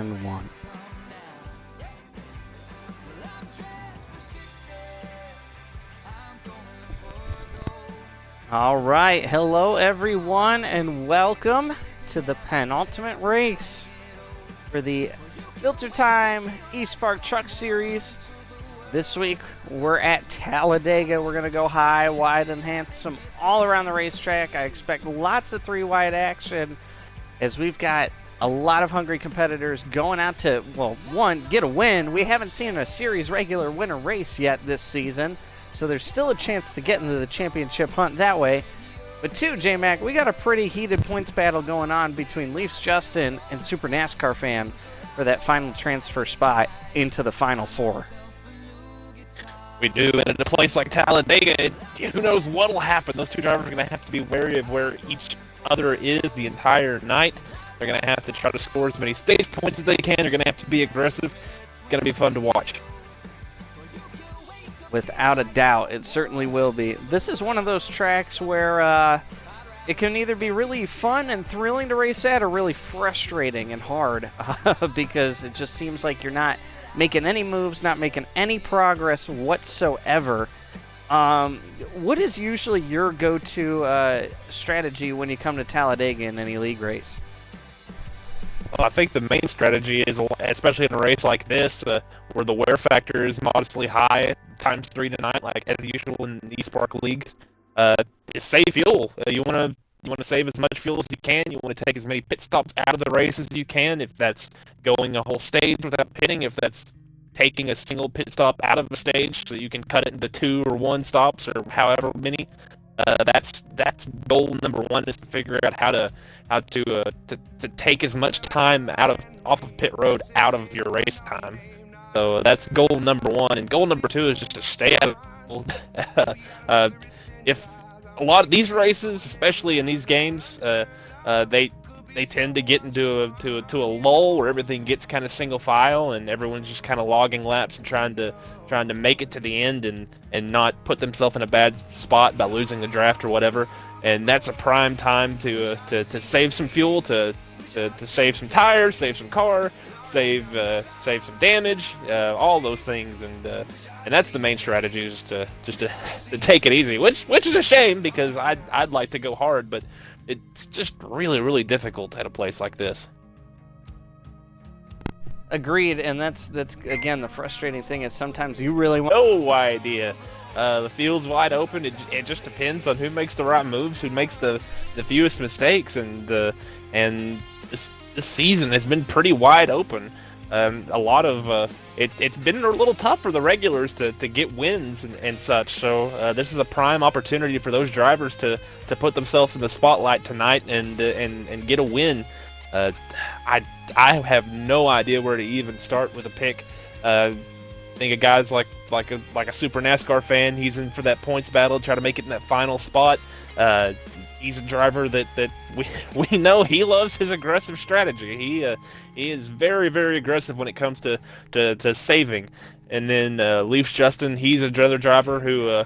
And one. All right, hello everyone, and welcome to the penultimate race for the FilterTime eSpark Truck Series. This week we're at Talladega. We're gonna go high, wide, and handsome all around the racetrack. I expect lots of three-wide action, as we've got a lot of hungry competitors going out to, well, one, get a win. We haven't seen a series regular winner race yet this season, so there's still a chance to get into the championship hunt that way. But two, J-Mac, we got a pretty heated points battle going on between Justin and Supernascarfan for that final transfer spot into the Final Four. We do, and at a place like Talladega, who knows what will happen. Those two drivers are going to have to be wary of where each other is the entire night. They're going to have to try to score as many stage points as they can. They're going to have to be aggressive. It's going to be fun to watch. Without a doubt, it certainly will be. This is one of those tracks where it can either be really fun and thrilling to race at or really frustrating and hard because it just seems like you're not making any moves, not making any progress whatsoever. What is usually your go-to strategy when you come to Talladega in any league race? Well, I think the main strategy is, especially in a race like this, where the wear factor is modestly high, times 3 tonight, like as usual in the eSpark leagues, is save fuel. You want to save as much fuel as you can. You want to take as many pit stops out of the race as you can. If that's going a whole stage without pitting, if that's taking a single pit stop out of a stage so you can cut it into 2 or 1 stops or however many. That's goal number 1, is to figure out how to take as much time off of pit road out of your race time. So that's goal number 1, and goal number 2 is just to stay out of if a lot of these races, especially in these games, they tend to get into a lull where everything gets kind of single file and everyone's just kind of logging laps and trying to make it to the end and not put themselves in a bad spot by losing the draft or whatever. And that's a prime time to save some fuel, to save some tires, save some car, save some damage, all those things. And that's the main strategy, is to take it easy, which is a shame because I'd like to go hard, but it's just really, really difficult at a place like this. Agreed, and that's again the frustrating thing is sometimes you really want No idea. The field's wide open. It just depends on who makes the right moves, who makes the fewest mistakes, and this season has been pretty wide open. A lot of it's been a little tough for the regulars to get wins and such. So this is a prime opportunity for those drivers to put themselves in the spotlight tonight and get a win. I have no idea where to even start with a pick. Think of guys like a Supernascarfan. He's in for that points battle, try to make it in that final spot. He's a driver that we know he loves his aggressive strategy. He is very, very aggressive when it comes to saving. And then LeafsJustin, he's another driver who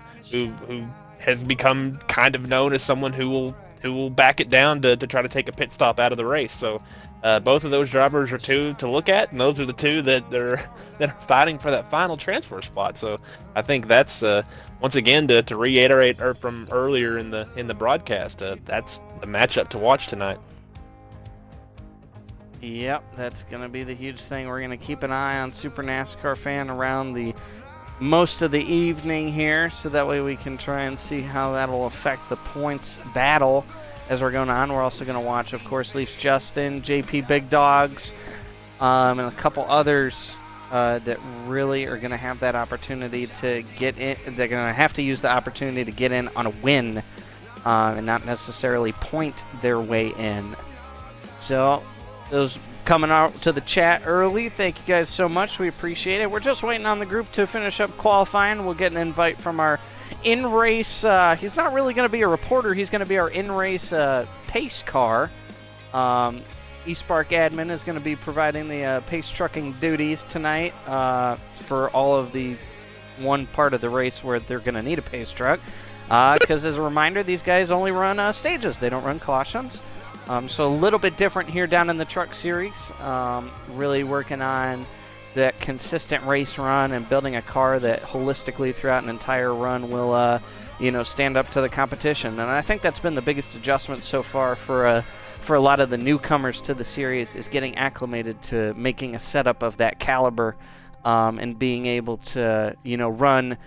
has become kind of known as someone who will back it down to try to take a pit stop out of the race. So both of those drivers are two to look at, and those are the two that are fighting for that final transfer spot. So I think that's once again to reiterate from earlier in the broadcast, that's the matchup to watch tonight. Yep, that's going to be the huge thing. We're going to keep an eye on Supernascarfan around the most of the evening here, so that way we can try and see how that'll affect the points battle as we're going on. We're also going to watch, of course, LeafsJustin, JP Big Dogs, and a couple others that really are going to have that opportunity to get in. They're going to have to use the opportunity to get in on a win and not necessarily point their way in. So those coming out to the chat early, thank you guys so much. We appreciate it. We're just waiting on the group to finish up qualifying. We'll get an invite from our in-race. He's not really going to be a reporter. He's going to be our in-race pace car. eSpark admin is going to be providing the pace trucking duties tonight for all of the one part of the race where they're going to need a pace truck. Because as a reminder, these guys only run stages. They don't run cautions. So a little bit different here down in the Truck Series. Really working on that consistent race run and building a car that holistically throughout an entire run will, stand up to the competition. And I think that's been the biggest adjustment so far for a lot of the newcomers to the series, is getting acclimated to making a setup of that caliber, and being able to, run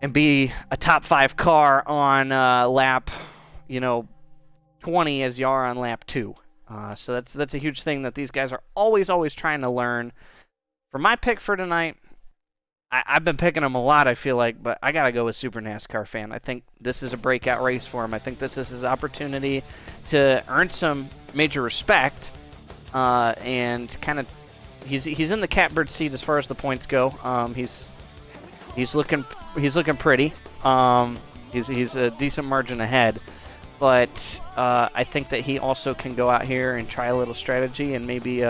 and be a top 5 car on lap, 20 as you are on lap 2. So that's a huge thing that these guys are always trying to learn. For my pick for tonight, I've been picking him a lot, I feel like, but I got to go with Super NASCAR Fan. I think this is a breakout race for him. I think this is his opportunity to earn some major respect, and kind of he's in the catbird seat as far as the points go. He's looking pretty. He's a decent margin ahead, but I think that he also can go out here and try a little strategy and maybe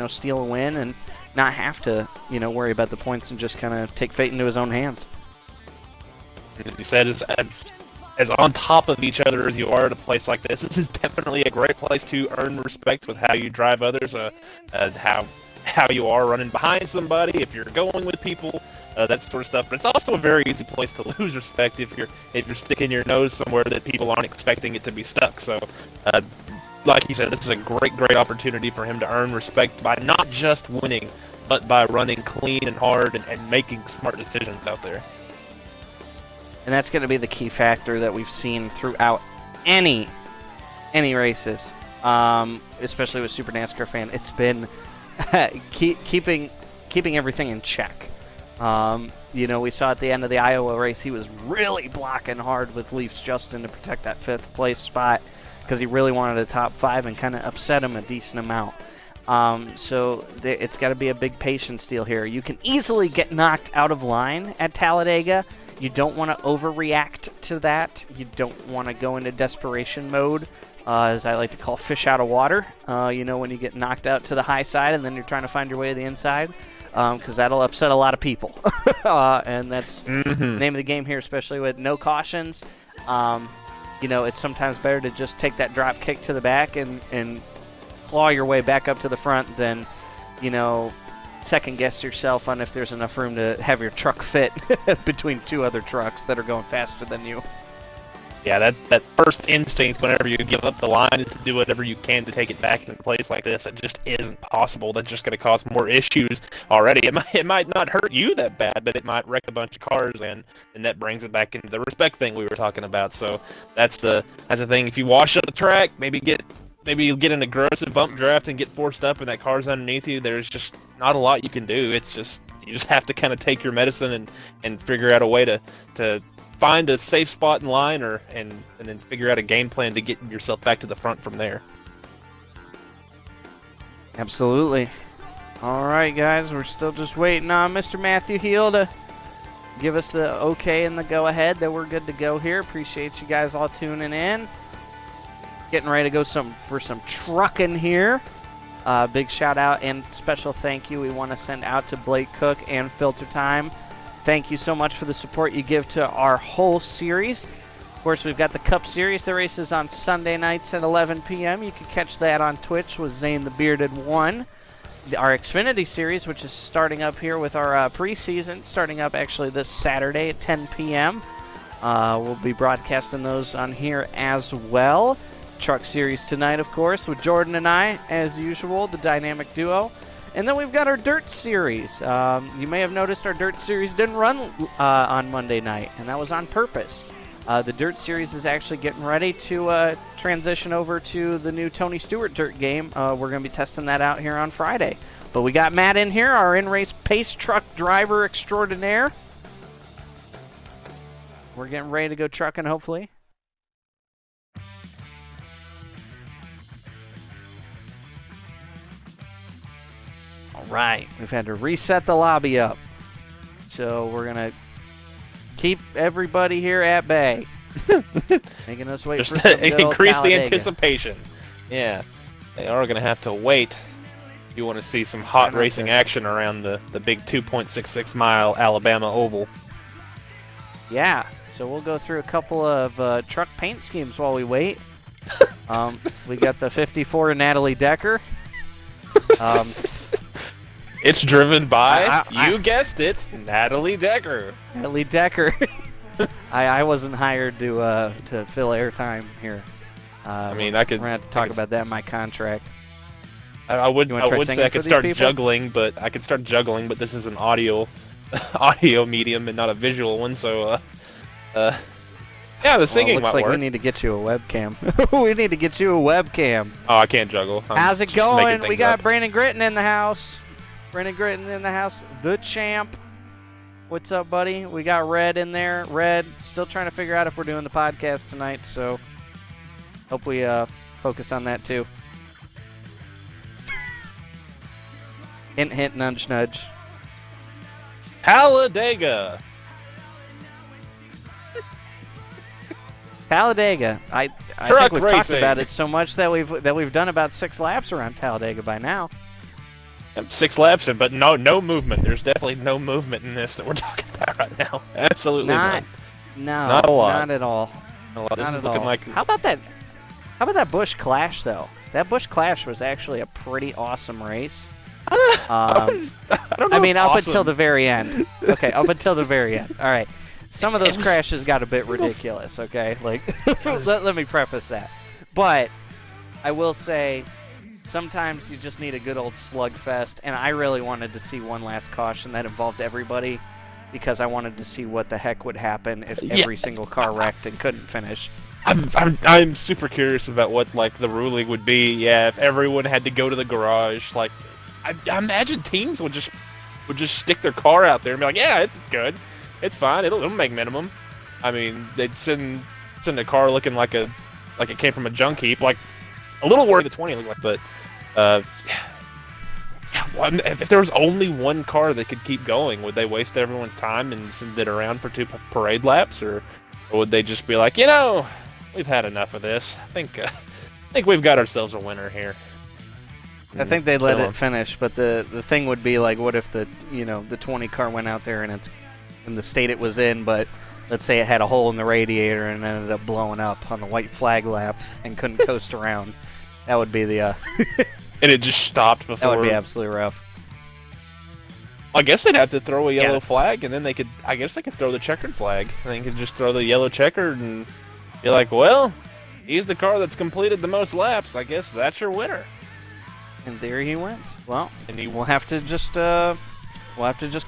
steal a win and not have to worry about the points and just kind of take fate into his own hands. As you said, as on top of each other as you are at a place like this, this is definitely a great place to earn respect with how you drive others, how you are running behind somebody, if you're going with people, that sort of stuff. But it's also a very easy place to lose respect if you're sticking your nose somewhere that people aren't expecting it to be stuck. So, like you said, this is a great opportunity for him to earn respect by not just winning, but by running clean and hard and making smart decisions out there. And that's going to be the key factor that we've seen throughout any races, especially with Super NASCAR Fan. It's been keeping everything in check. We saw at the end of the Iowa race, he was really blocking hard with LeafsJustin to protect that 5th place spot because he really wanted a top 5 and kind of upset him a decent amount. So it's got to be a big patience deal here. You can easily get knocked out of line at Talladega. You don't want to overreact to that. You don't want to go into desperation mode, as I like to call fish out of water, when you get knocked out to the high side and then you're trying to find your way to the inside, because that'll upset a lot of people. And that's the name of the game here, especially with no cautions. It's sometimes better to just take that drop kick to the back and claw your way back up to the front than, second guess yourself on if there's enough room to have your truck fit between 2 other trucks that are going faster than you. Yeah, that first instinct whenever you give up the line is to do whatever you can to take it back in a place like this. It just isn't possible. That's just going to cause more issues already. It might not hurt you that bad, but it might wreck a bunch of cars, and that brings it back into the respect thing we were talking about. So that's the thing. If you wash up the track, maybe you get an aggressive bump draft and get forced up and that car's underneath you, there's just not a lot you can do. It's just, you just have to kind of take your medicine and figure out a way to find a safe spot in line and then figure out a game plan to get yourself back to the front from there. Absolutely. All right, guys, we're still just waiting on Mr. Matthew Heel to give us the okay and the go-ahead that we're good to go here. Appreciate you guys all tuning in. Getting ready to go for some trucking here. Big shout out and special thank you we want to send out to Blake Cook and FilterTime. Thank you so much for the support you give to our whole series. Of course, we've got the Cup Series. The race is on Sunday nights at 11 p.m. You can catch that on Twitch with Zane the Bearded 1. Our Xfinity Series, which is starting up here with our preseason, starting up actually this Saturday at 10 p.m. We'll be broadcasting those on here as well. Truck Series tonight, of course, with Jordan and I, as usual, the dynamic duo. And then we've got our Dirt Series. You may have noticed our Dirt Series didn't run on Monday night, and that was on purpose. The Dirt Series is actually getting ready to transition over to the new Tony Stewart Dirt game. We're going to be testing that out here on Friday. But we got Matt in here, our in-race pace truck driver extraordinaire. We're getting ready to go trucking, hopefully. Right, we've had to reset the lobby up, so we're gonna keep everybody here at bay, making us wait for some good old increase the Talladega. Anticipation. Yeah, they are gonna have to wait. If you want to see some hot racing action around the big 2.66 mile Alabama oval. Yeah, so we'll go through a couple of truck paint schemes while we wait. We got the 54 Natalie Decker. It's driven by, you guessed it, Natalie Decker. Natalie Decker. I wasn't hired to fill airtime here. I mean, I could. We're gonna have to talk about that in my contract. I would say I could start juggling, but this is an audio medium and not a visual one, so yeah, the singing looks might like work. we need to get you a webcam. We need to get you a webcam. Oh, I can't juggle. How's it going? We got Brandon Gritton in the house. Brandon Gritton in the house. The champ. What's up, buddy? We got Red in there. Red, still trying to figure out if we're doing the podcast tonight, so hope we focus on that too. Hint, hint, nudge, nudge. Talladega. Talladega. I think we've talked about it so much that we've done about 6 laps around Talladega by now. 6 laps, but no movement. There's definitely no movement in this that we're talking about right now. Absolutely not. No, not a lot. Not at all. Not at all. How about that Busch Clash though? That Busch Clash was actually a pretty awesome race. I don't know. I mean, up until the very end. Okay, up until the very end. All right. Some of those crashes got a bit ridiculous. Okay, like let me preface that. But I will say, sometimes you just need a good old slugfest, and I really wanted to see one last caution that involved everybody, because I wanted to see what the heck would happen if every single car wrecked and couldn't finish. I'm super curious about what like the ruling would be. Yeah, if everyone had to go to the garage, like I imagine teams would just stick their car out there and be like, yeah, it's good, it's fine, it'll make minimum. I mean, they'd send a car looking like it came from a junk heap, like a little worse than the 20 looked like, but if there was only one car that could keep going, would they waste everyone's time and send it around for 2 parade laps, or would they just be like, we've had enough of this. I think we've got ourselves a winner here. I think they'd let it finish, but the thing would be like, what if the 20 car went out there and it's in the state it was in, but let's say it had a hole in the radiator and ended up blowing up on the white flag lap and couldn't coast around. That would be the and it just stopped before. That would be absolutely rough. I guess they'd have to throw a yellow flag, and then they could throw the checkered flag. They could just throw the yellow checkered and be like, well, he's the car that's completed the most laps. I guess that's your winner. In theory, he wins. Well, and we'll have to just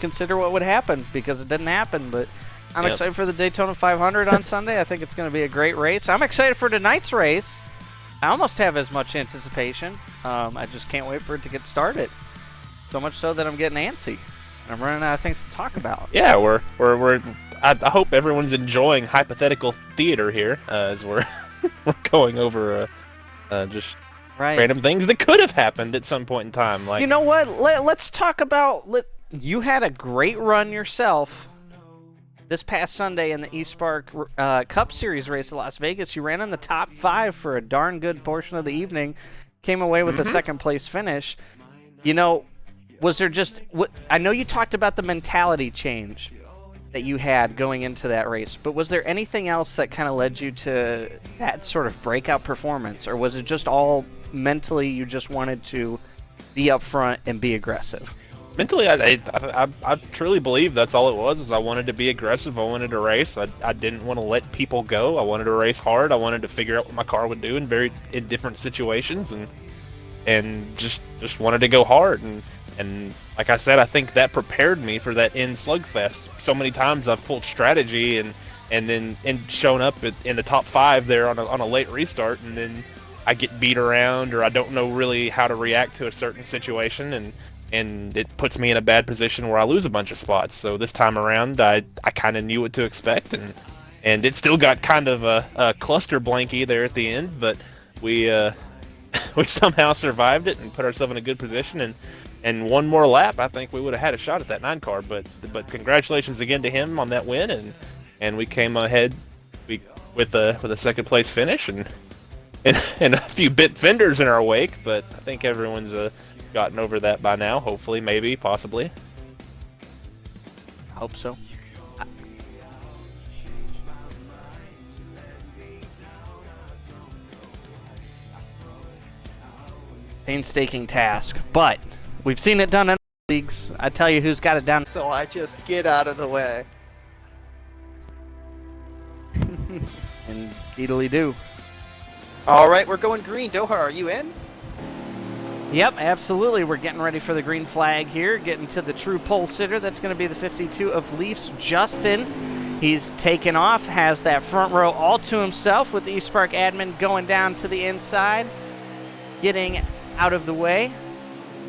consider what would happen, because it didn't happen. But I'm excited for the Daytona 500 on Sunday. I think it's going to be a great race. I'm excited for tonight's race. I almost have as much anticipation. I just can't wait for it to get started. So much so that I'm getting antsy. I'm running out of things to talk about. Yeah, I hope everyone's enjoying hypothetical theater here, as we're going over just random things that could have happened at some point in time. Like, you know what? Let's talk about. You had a great run yourself this past Sunday in the eSpark Cup Series race at Las Vegas. You ran in the top 5 for a darn good portion of the evening. Came away with a second place finish. Was there just... I know you talked about the mentality change that you had going into that race, but was there anything else that kind of led you to that sort of breakout performance, or was it just all mentally you just wanted to be up front and be aggressive? Mentally, I truly believe that's all it was, is I wanted to be aggressive. I wanted to race. I didn't want to let people go. I wanted to race hard. I wanted to figure out what my car would do in different situations, and just wanted to go hard. And like I said, I think that prepared me for that end slugfest. So many times I've pulled strategy and then shown up in the top 5 there on a late restart, and then I get beat around, or I don't know really how to react to a certain situation, and it puts me in a bad position where I lose a bunch of spots. So this time around, I kind of knew what to expect, and it still got kind of a cluster blanky there at the end, but we somehow survived it and put ourselves in a good position, and one more lap, I think we would have had a shot at that 9 car. But congratulations again to him on that win, and we came ahead with a second place finish and a few bit fenders in our wake. But I think everyone's gotten over that by now. Hopefully, maybe, possibly. I hope so. Painstaking task, but we've seen it done in leagues. I tell you who's got it down. So I just get out of the way. And Italy do. All right, we're going green. Doha, are you in? Yep, absolutely. We're getting ready for the green flag here, getting to the true pole sitter. That's going to be the 52 of LeafsJustin. He's taken off, has that front row all to himself with the eSpark admin going down to the inside, getting out of the way.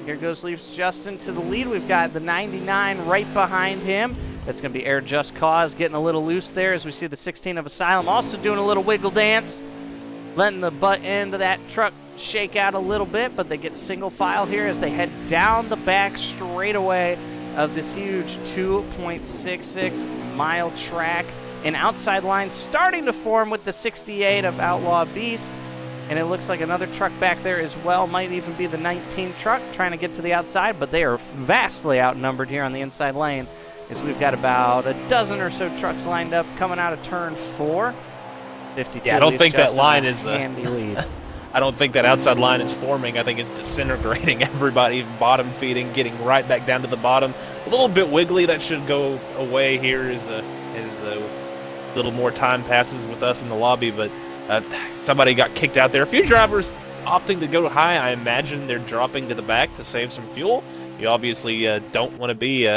Here goes LeafsJustin to the lead. We've got the 99 right behind him. That's going to be Air Just Cause getting a little loose there as we see the 16 of Asylum also doing a little wiggle dance, letting the butt end of that truck shake out a little bit, but they get single file here as they head down the back straightaway of this huge 2.66 mile track. An outside line starting to form with the 68 of Outlaw Beast, and it looks like another truck back there as well. Might even be the 19 truck trying to get to the outside, but they are vastly outnumbered here on the inside lane as we've got about a dozen or so trucks lined up coming out of turn 4. 52. Yeah, I don't think that line is handy lead. I don't think that outside line is forming. I think it's disintegrating everybody, bottom feeding, getting right back down to the bottom. A little bit wiggly. That should go away here as a little more time passes with us in the lobby. But somebody got kicked out there. A few drivers opting to go high. I imagine they're dropping to the back to save some fuel. You obviously don't want to be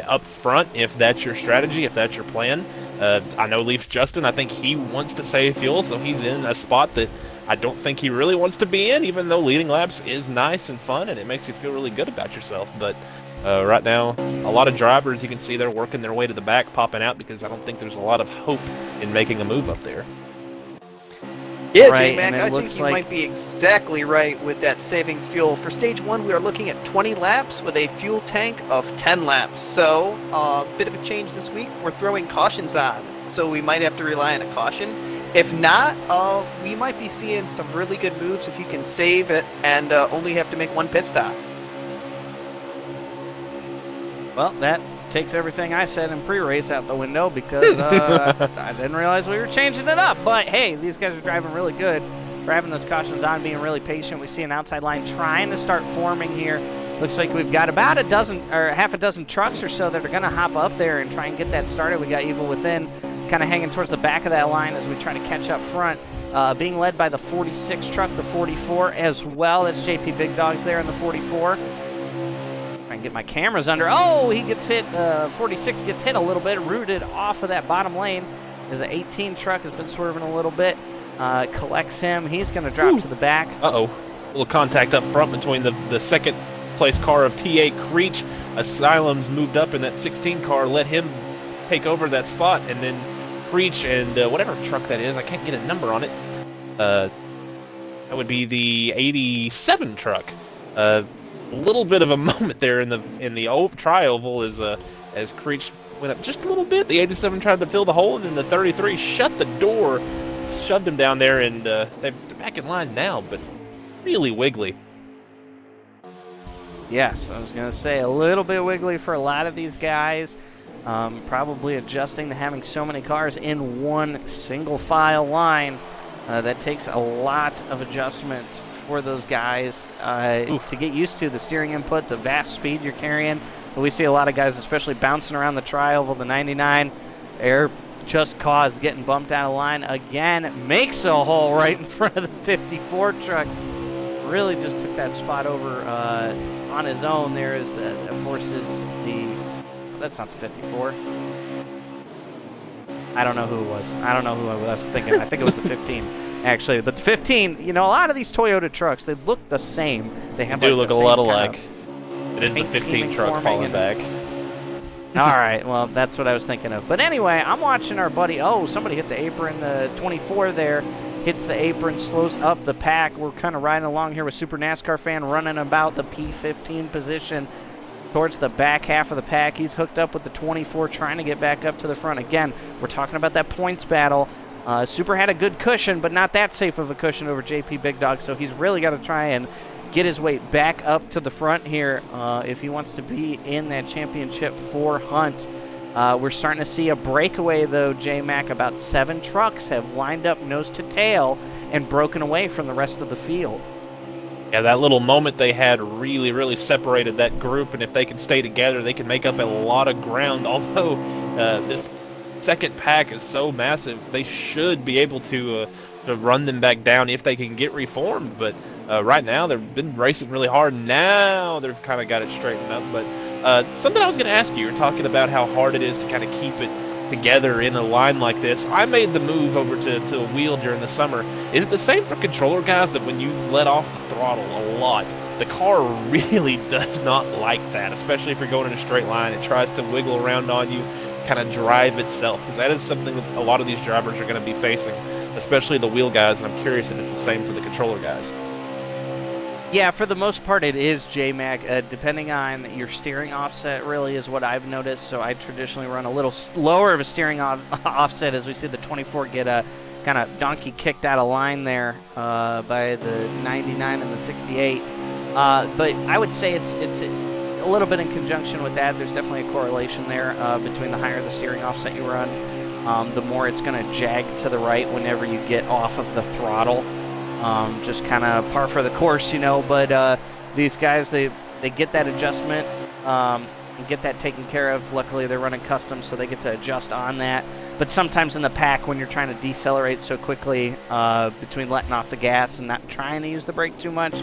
up front if that's your strategy, if that's your plan. I know LeafsJustin, I think he wants to save fuel, so he's in a spot that I don't think he really wants to be in, even though leading laps is nice and fun and it makes you feel really good about yourself. But right now, a lot of drivers, you can see they're working their way to the back, popping out, because I don't think there's a lot of hope in making a move up there. Yeah, Right, J-Mac, and it I looks think you like- might be exactly right with that saving fuel. For stage 1, we are looking at 20 laps with a fuel tank of 10 laps. So, a bit of a change this week. We're throwing cautions on, so we might have to rely on a caution. If not, we might be seeing some really good moves if you can save it and only have to make one pit stop. Well, that takes everything I said in pre-race out the window because I didn't realize we were changing it up. But hey, these guys are driving really good. We're having those cautions on, being really patient. We see an outside line trying to start forming here. Looks like we've got about a dozen or half a dozen trucks or so that are going to hop up there and try and get that started. We got Evil Within kind of hanging towards the back of that line as we try to catch up front. Being led by the 46 truck, the 44 as well. That's JP Big Dogs there in the 44. Try and get my cameras under. Oh, he gets hit. 46 gets hit a little bit, rooted off of that bottom lane as the 18 truck has been swerving a little bit. Collects him. He's going to drop to the back. Uh-oh. A little contact up front between the second place car of T8 Creech. Asylum's moved up in that 16 car, let him take over that spot, and then Creech and whatever truck that is, I can't get a number on it. That would be the 87 truck. A little bit of a moment there in the tri-oval as Creech went up just a little bit. The 87 tried to fill the hole, and then the 33 shut the door, shoved him down there, and they're back in line now, but really wiggly. Yes, I was going to say a little bit wiggly for a lot of these guys. Probably adjusting to having so many cars in one single file line. That takes a lot of adjustment for those guys to get used to the steering input, the vast speed you're carrying. But we see a lot of guys, especially bouncing around the tri-oval, the 99. Air Just Cause getting bumped out of line again. Makes a hole right in front of the 54 truck. Really just took that spot over on his own there as that forces the... That's not the 54. I don't know who it was. I don't know who I was thinking. I think it was the 15, actually. But the 15, you know, a lot of these Toyota trucks, they look the same. They have They do like, look the a same lot kind alike. of It is the paint 15 scheming truck forming falling and- back. All right, well, that's what I was thinking of. But anyway, I'm watching our buddy. Oh, somebody hit the apron. The 24 there hits the apron, slows up the pack. We're kind of riding along here with Supernascarfan running about the P15 position towards the back half of the pack. He's hooked up with the 24, trying to get back up to the front. Again, we're talking about that points battle. Super had a good cushion, but not that safe of a cushion over JP Big Dog, so he's really got to try and get his weight back up to the front here if he wants to be in that championship 4 hunt. We're starting to see a breakaway, though, J-Mac. About 7 trucks have lined up nose to tail and broken away from the rest of the field. Yeah, that little moment they had really, really separated that group, and if they can stay together, they can make up a lot of ground. Although this second pack is so massive, they should be able to run them back down if they can get reformed. But right now, they've been racing really hard. Now they've kind of got it straightened up. But something I was going to ask you, you're talking about how hard it is to kind of keep it together in a line like this. I made the move over to a wheel during the summer. Is it the same for controller guys that when you let off the throttle a lot, the car really does not like that, especially if you're going in a straight line. It tries to wiggle around on you, kind of drive itself, because that is something that a lot of these drivers are going to be facing, especially the wheel guys, and I'm curious if it's the same for the controller guys. Yeah, for the most part it is, J-Mac. Depending on your steering offset really is what I've noticed. So I traditionally run a little lower of a steering offset, as we see the 24 get a kind of donkey kicked out of line there by the 99 and the 68. But I would say it's a little bit in conjunction with that. There's definitely a correlation there between the higher the steering offset you run, the more it's going to jag to the right whenever you get off of the throttle. Just kind of par for the course, you know, but these guys, they get that adjustment and get that taken care of. Luckily, they're running custom, so they get to adjust on that. But sometimes in the pack, when you're trying to decelerate so quickly between letting off the gas and not trying to use the brake too much,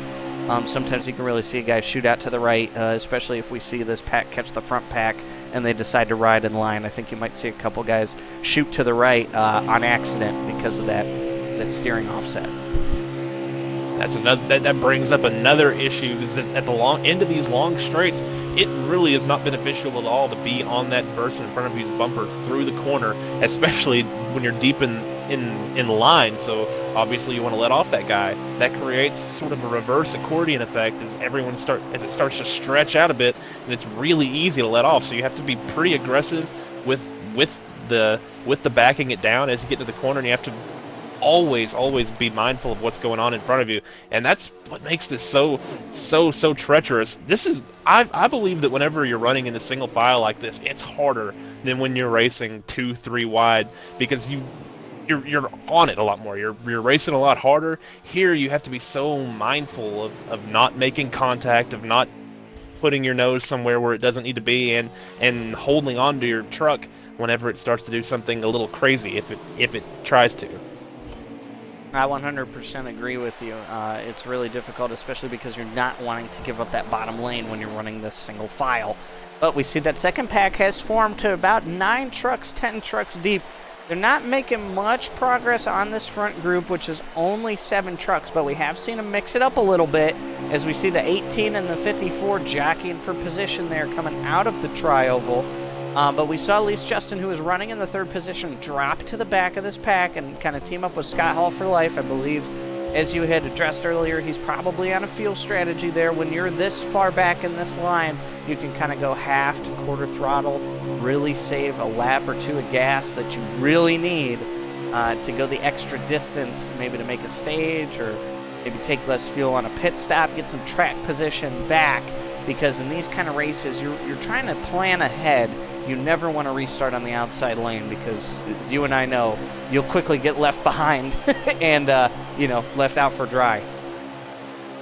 sometimes you can really see a guy shoot out to the right, especially if we see this pack catch the front pack and they decide to ride in line. I think you might see a couple guys shoot to the right on accident because of that steering offset. That's another. That brings up another issue, is that at the end of these long straights, it really is not beneficial at all to be on that person in front of you's bumper through the corner, especially when you're deep in line. So obviously you want to let off that guy. That creates sort of a reverse accordion effect as as it starts to stretch out a bit, and it's really easy to let off. So you have to be pretty aggressive with the backing it down as you get to the corner, and you have to always be mindful of what's going on in front of you, and that's what makes this so treacherous. I believe that whenever you're running in a single file like this, it's harder than when you're racing 2-3 wide, because you're on it a lot more. You're racing a lot harder. Here you have to be so mindful of not making contact, of not putting your nose somewhere where it doesn't need to be, and holding on to your truck whenever it starts to do something a little crazy, if it tries to. I 100% agree with you. It's really difficult, especially because you're not wanting to give up that bottom lane when you're running this single file. But we see that second pack has formed to about 9 trucks, 10 trucks deep. They're not making much progress on this front group, which is only 7 trucks, but we have seen them mix it up a little bit as we see the 18 and the 54 jockeying for position there coming out of the tri-oval. But we saw LeafsJustin, who was running in the 3rd position, drop to the back of this pack and kind of team up with Scott Hall for life. I believe, as you had addressed earlier, he's probably on a fuel strategy there. When you're this far back in this line, you can kind of go half to quarter throttle, really save a lap or 2 of gas that you really need to go the extra distance, maybe to make a stage or maybe take less fuel on a pit stop, get some track position back. Because in these kind of races, you're trying to plan ahead. You never want to restart on the outside lane, because, as you and I know, you'll quickly get left behind and, left out for dry.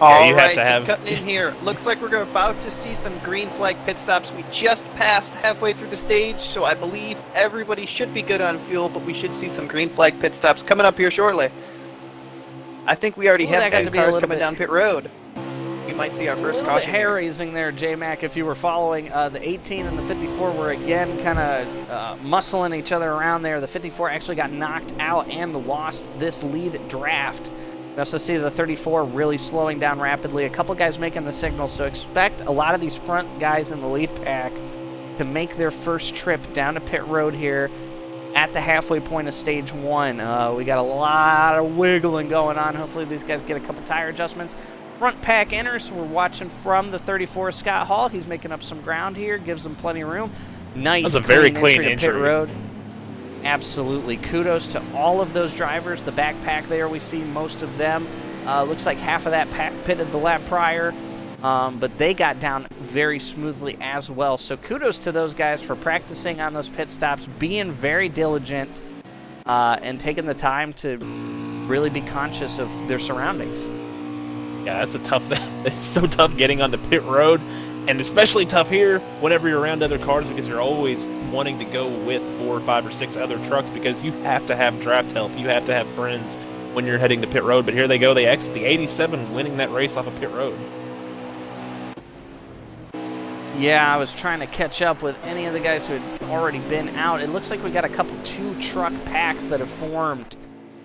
All right, just cutting in here. Looks like we're about to see some green flag pit stops. We just passed halfway through the stage, so I believe everybody should be good on fuel, but we should see some green flag pit stops coming up here shortly. I think we already have 2 cars coming down pit road. We might see our first caution. Hair-raising there, J-Mac, if you were following. The 18 and the 54 were again kind of muscling each other around there. The 54 actually got knocked out and lost this lead draft. We also see the 34 really slowing down rapidly. A couple guys making the signal, so expect a lot of these front guys in the lead pack to make their first trip down to pit road here at the halfway point of stage 1. We got a lot of wiggling going on. Hopefully these guys get a couple tire adjustments. Front pack enters. We're watching from the 34 Scott Hall. He's making up some ground here, gives them plenty of room. Nice, that was a very clean entry to pit road. Absolutely. Kudos to all of those drivers. The backpack there, we see most of them. Looks like half of that pack pitted the lap prior, but they got down very smoothly as well. So kudos to those guys for practicing on those pit stops, being very diligent, and taking the time to really be conscious of their surroundings. Yeah, that's a tough. It's so tough getting on the pit road, and especially tough here whenever you're around other cars because you're always wanting to go with 4, 5, or 6 other trucks because you have to have draft help. You have to have friends when you're heading to pit road. But here they go. They exit the 87, winning that race off of pit road. Yeah, I was trying to catch up with any of the guys who had already been out. It looks like we got a couple 2-truck packs that have formed.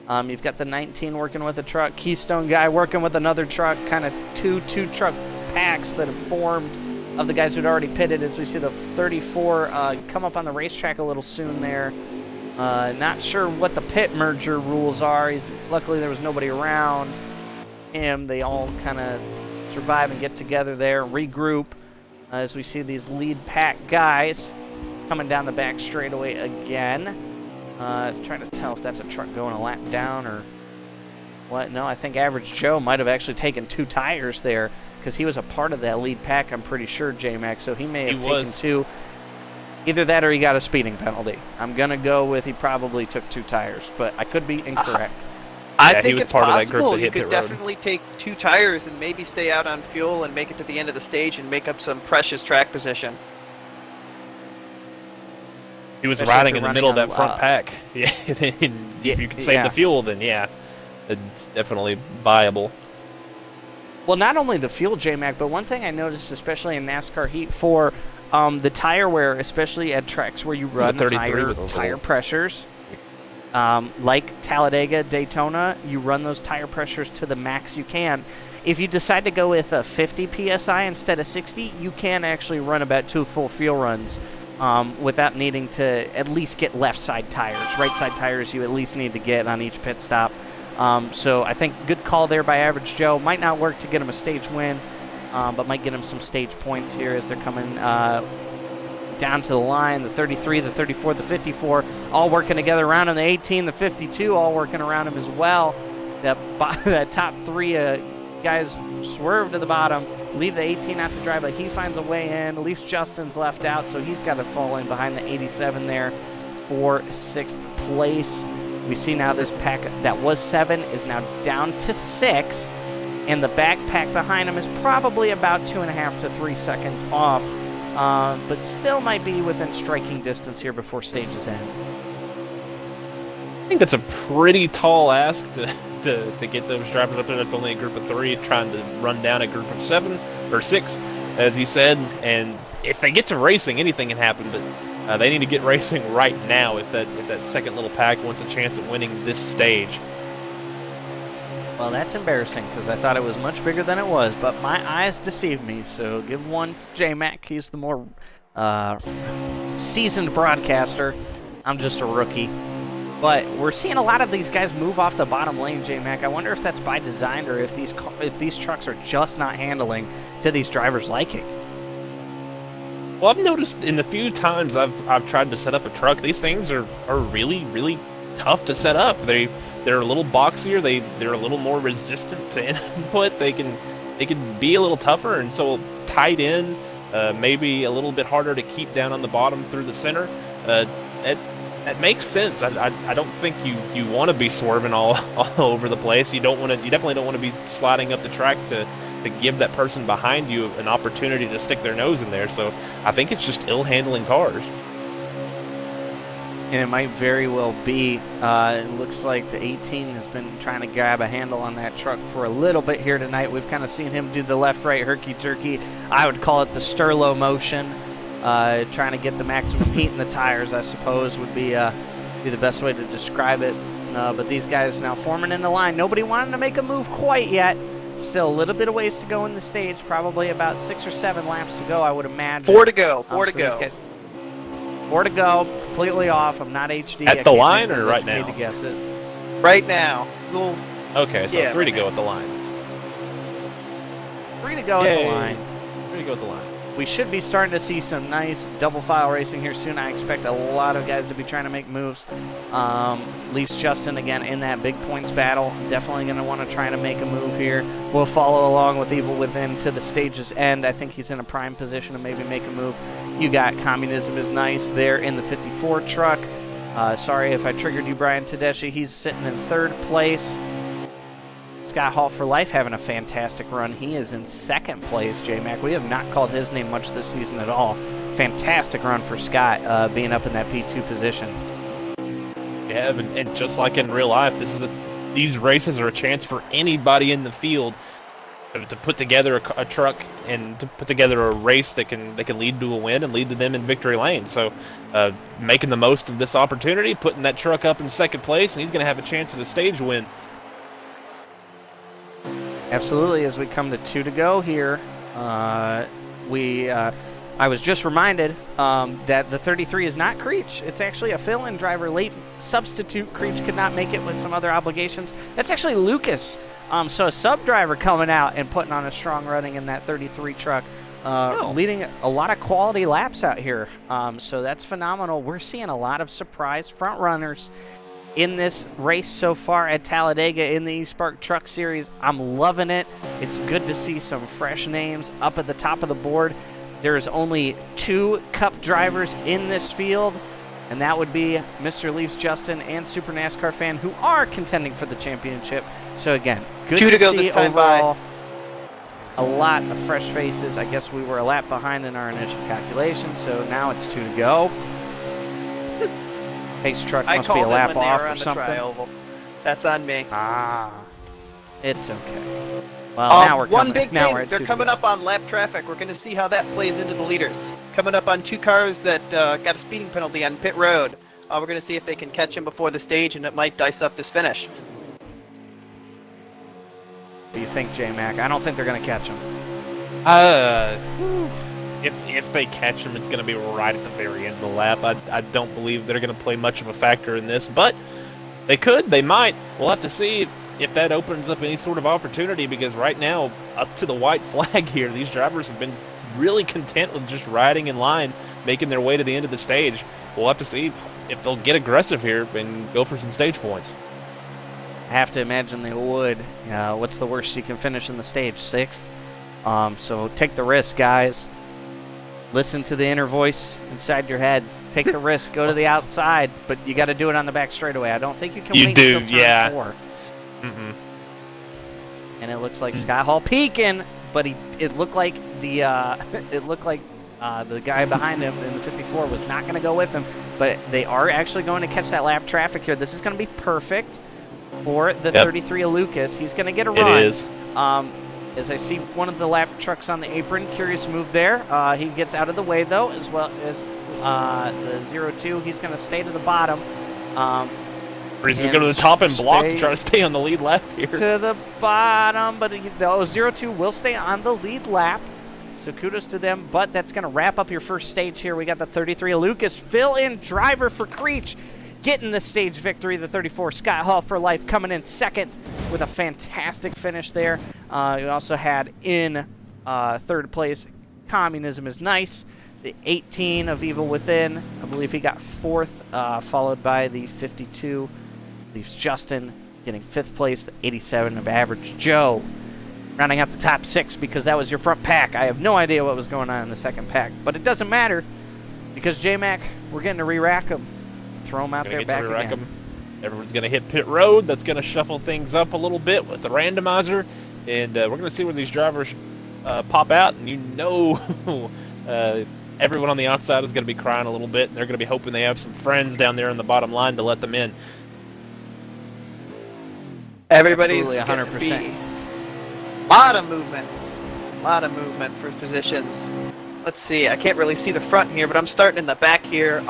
You've got the 19 working with a truck, Keystone guy working with another truck, kind of two truck packs that have formed of the guys who'd already pitted as we see the 34 come up on the racetrack a little soon there. Not sure what the pit merger rules are. Luckily there was nobody around him. They all kind of survive and get together there, regroup as we see these lead pack guys coming down the back straightaway again. Trying to tell if that's a truck going a lap down or what. No, I think Average Joe might have actually taken 2 tires there because he was a part of that lead pack, I'm pretty sure, J-Mac. So he may have taken 2. Either that or he got a speeding penalty. I'm going to go with he probably took 2 tires, but I could be incorrect. I think it's part of that group possible. that You hit could pit road. definitely take 2 tires and maybe stay out on fuel and make it to the end of the stage and make up some precious track position. He was Especially riding if in the you're middle of running that front pack. Yeah, if you can save the fuel, then yeah, it's definitely viable. Well, not only the fuel, J-Mac, but one thing I noticed, especially in NASCAR Heat 4, the tire wear, especially at tracks where you run higher tire pressures, like Talladega, Daytona, you run those tire pressures to the max you can. If you decide to go with a 50 PSI instead of 60, you can actually run about 2 full fuel runs without needing to at least get left side tires. Right side tires you at least need to get on each pit stop. So I think good call there by Average Joe. Might not work to get him a stage win, but might get him some stage points here as they're coming down to the line. The 33, the 34, the 54, all working together around him. The 18, the 52, all working around him as well. That top 3 guys swerve to the bottom, leave the 18 out to drive, but he finds a way in. LeafsJustin's left out, so he's got to fall in behind the 87 there for 6th place. We see now this pack that was 7 is now down to 6, and the backpack behind him is probably about 2.5 to 3 seconds off, but still might be within striking distance here before stages end. I think that's a pretty tall ask to get those drivers up there. That's only a group of 3 trying to run down a group of 7 or 6, as you said. And if they get to racing, anything can happen. But they need to get racing right now if that second little pack wants a chance at winning this stage. Well, that's embarrassing because I thought it was much bigger than it was, but my eyes deceived me. So give one to J-Mac. He's the more seasoned broadcaster. I'm just a rookie. But we're seeing a lot of these guys move off the bottom lane, J-Mac. I wonder if that's by design or if these trucks are just not handling to these drivers' liking. Well, I've noticed in the few times I've tried to set up a truck, these things are really, really tough to set up. They're a little boxier. They're a little more resistant to input. They can be a little tougher, and so tight in, maybe a little bit harder to keep down on the bottom through the center. That makes sense. I don't think you want to be swerving all over the place. You definitely don't want to be sliding up the track to give that person behind you an opportunity to stick their nose in there. So I think it's just ill handling cars. And it might very well be. It looks like the 18 has been trying to grab a handle on that truck for a little bit here tonight. We've kind of seen him do the left-right herky-jerky. I would call it the Sterlo motion. Trying to get the maximum heat in the tires, I suppose, would be the best way to describe it. But these guys now forming in the line. Nobody wanted to make a move quite yet. Still a little bit of ways to go in the stage. Probably about 6 or 7 laps to go, I would imagine. 4 to go. 4 to so go. 4 to go. Completely off. I'm not HD. At the line or right now? To guesses. Right now. Little. Okay, so Yeah, 3 right to go now. at the line. 3 to go at the line. 3 to go at the line. We should be starting to see some nice double file racing here soon. I expect a lot of guys to be trying to make moves. LeafsJustin again in that big points battle. Definitely going to want to try to make a move here. We'll follow along with Evil Within to the stage's end. I think he's in a prime position to maybe make a move. You got Communism is Nice there in the 54 truck. Sorry if I triggered you, Brian Tedeschi. He's sitting in 3rd place. Scott Hall for Life having a fantastic run. He is in second place, J-Mac. We have not called his name much this season at all. Fantastic run for Scott, being up in that P2 position. Yeah, and just like in real life, these races are a chance for anybody in the field to put together a truck and to put together a race that can lead to a win and lead to them in victory lane. So making the most of this opportunity, putting that truck up in second place, and he's going to have a chance at a stage win. Absolutely. As we come to 2 to go here, I was just reminded that the 33 is not Creech. It's actually a fill-in driver, late substitute. Creech could not make it with some other obligations. That's actually Lucas. So a sub-driver coming out and putting on a strong running in that 33 truck, leading a lot of quality laps out here. So that's phenomenal. We're seeing a lot of surprise front runners in this race so far at Talladega in the eSpark Truck Series. I'm loving it. It's good to see some fresh names up at the top of the board. There's only 2 Cup drivers in this field, and that would be Mr. LeafsJustin and Super NASCAR Fan, who are contending for the championship. So again, good 2 to go see this time overall. A lot of fresh faces. I guess we were a lap behind in our initial calculation, so now it's 2 to go. Pace truck must be a lap off or something. Tri-oval. That's on me. It's okay. Well, now we're one coming. big Now thing, we're at they're 2 to coming go. up on lap traffic. We're going to see how that plays into the leaders. Coming up on 2 cars that got a speeding penalty on pit road. We're going to see if they can catch him before the stage, and it might dice up this finish. What do you think, J-Mac? I don't think they're going to catch him. If they catch him, it's going to be right at the very end of the lap. I don't believe they're going to play much of a factor in this, but they could, they might. We'll have to see if that opens up any sort of opportunity, because right now, up to the white flag here, these drivers have been really content with just riding in line, making their way to the end of the stage. We'll have to see if they'll get aggressive here and go for some stage points. I have to imagine they would. What's the worst you can finish in the stage? 6th? So take the risk, guys. Listen to the inner voice inside your head. Take the risk. Go to the outside, but you got to do it on the back straightaway. I don't think you can wait until turn 4. And it looks like Scott Hall peeking, but it looked like the guy behind him in the 54 was not going to go with him. But they are actually going to catch that lap traffic here. This is going to be perfect for the 33 of Lucas. He's going to get a run. It is. As I see one of the lap trucks on the apron, curious move there. He gets out of the way, though, as well as the 02. He's going to stay to the bottom. Or he's going to go to the top and block to try to stay on the lead lap here. To the bottom, but the 02 will stay on the lead lap. So kudos to them, but that's going to wrap up your first stage here. We got the 33 of Lucas, fill-in driver for Creech, getting the stage victory. The 34 Scott Hall for Life coming in second with a fantastic finish there. We also had in third place, Communism is Nice. The 18 of Evil Within, I believe he got fourth, followed by the 52 LeafsJustin getting fifth place. The 87 of Average Joe rounding out the top 6, because that was your front pack. I have no idea what was going on in the second pack, but it doesn't matter, because J-Mac, we're getting to re-rack them. Throw them out there back again. Everyone's going to hit pit road. That's going to shuffle things up a little bit with the randomizer, and we're going to see where these drivers pop out, and everyone on the outside is going to be crying a little bit, and they're going to be hoping they have some friends down there in the bottom line to let them in. Everybody's Absolutely, 100%. Lot of movement for positions. Let's see, I can't really see the front here, but I'm starting in the back here.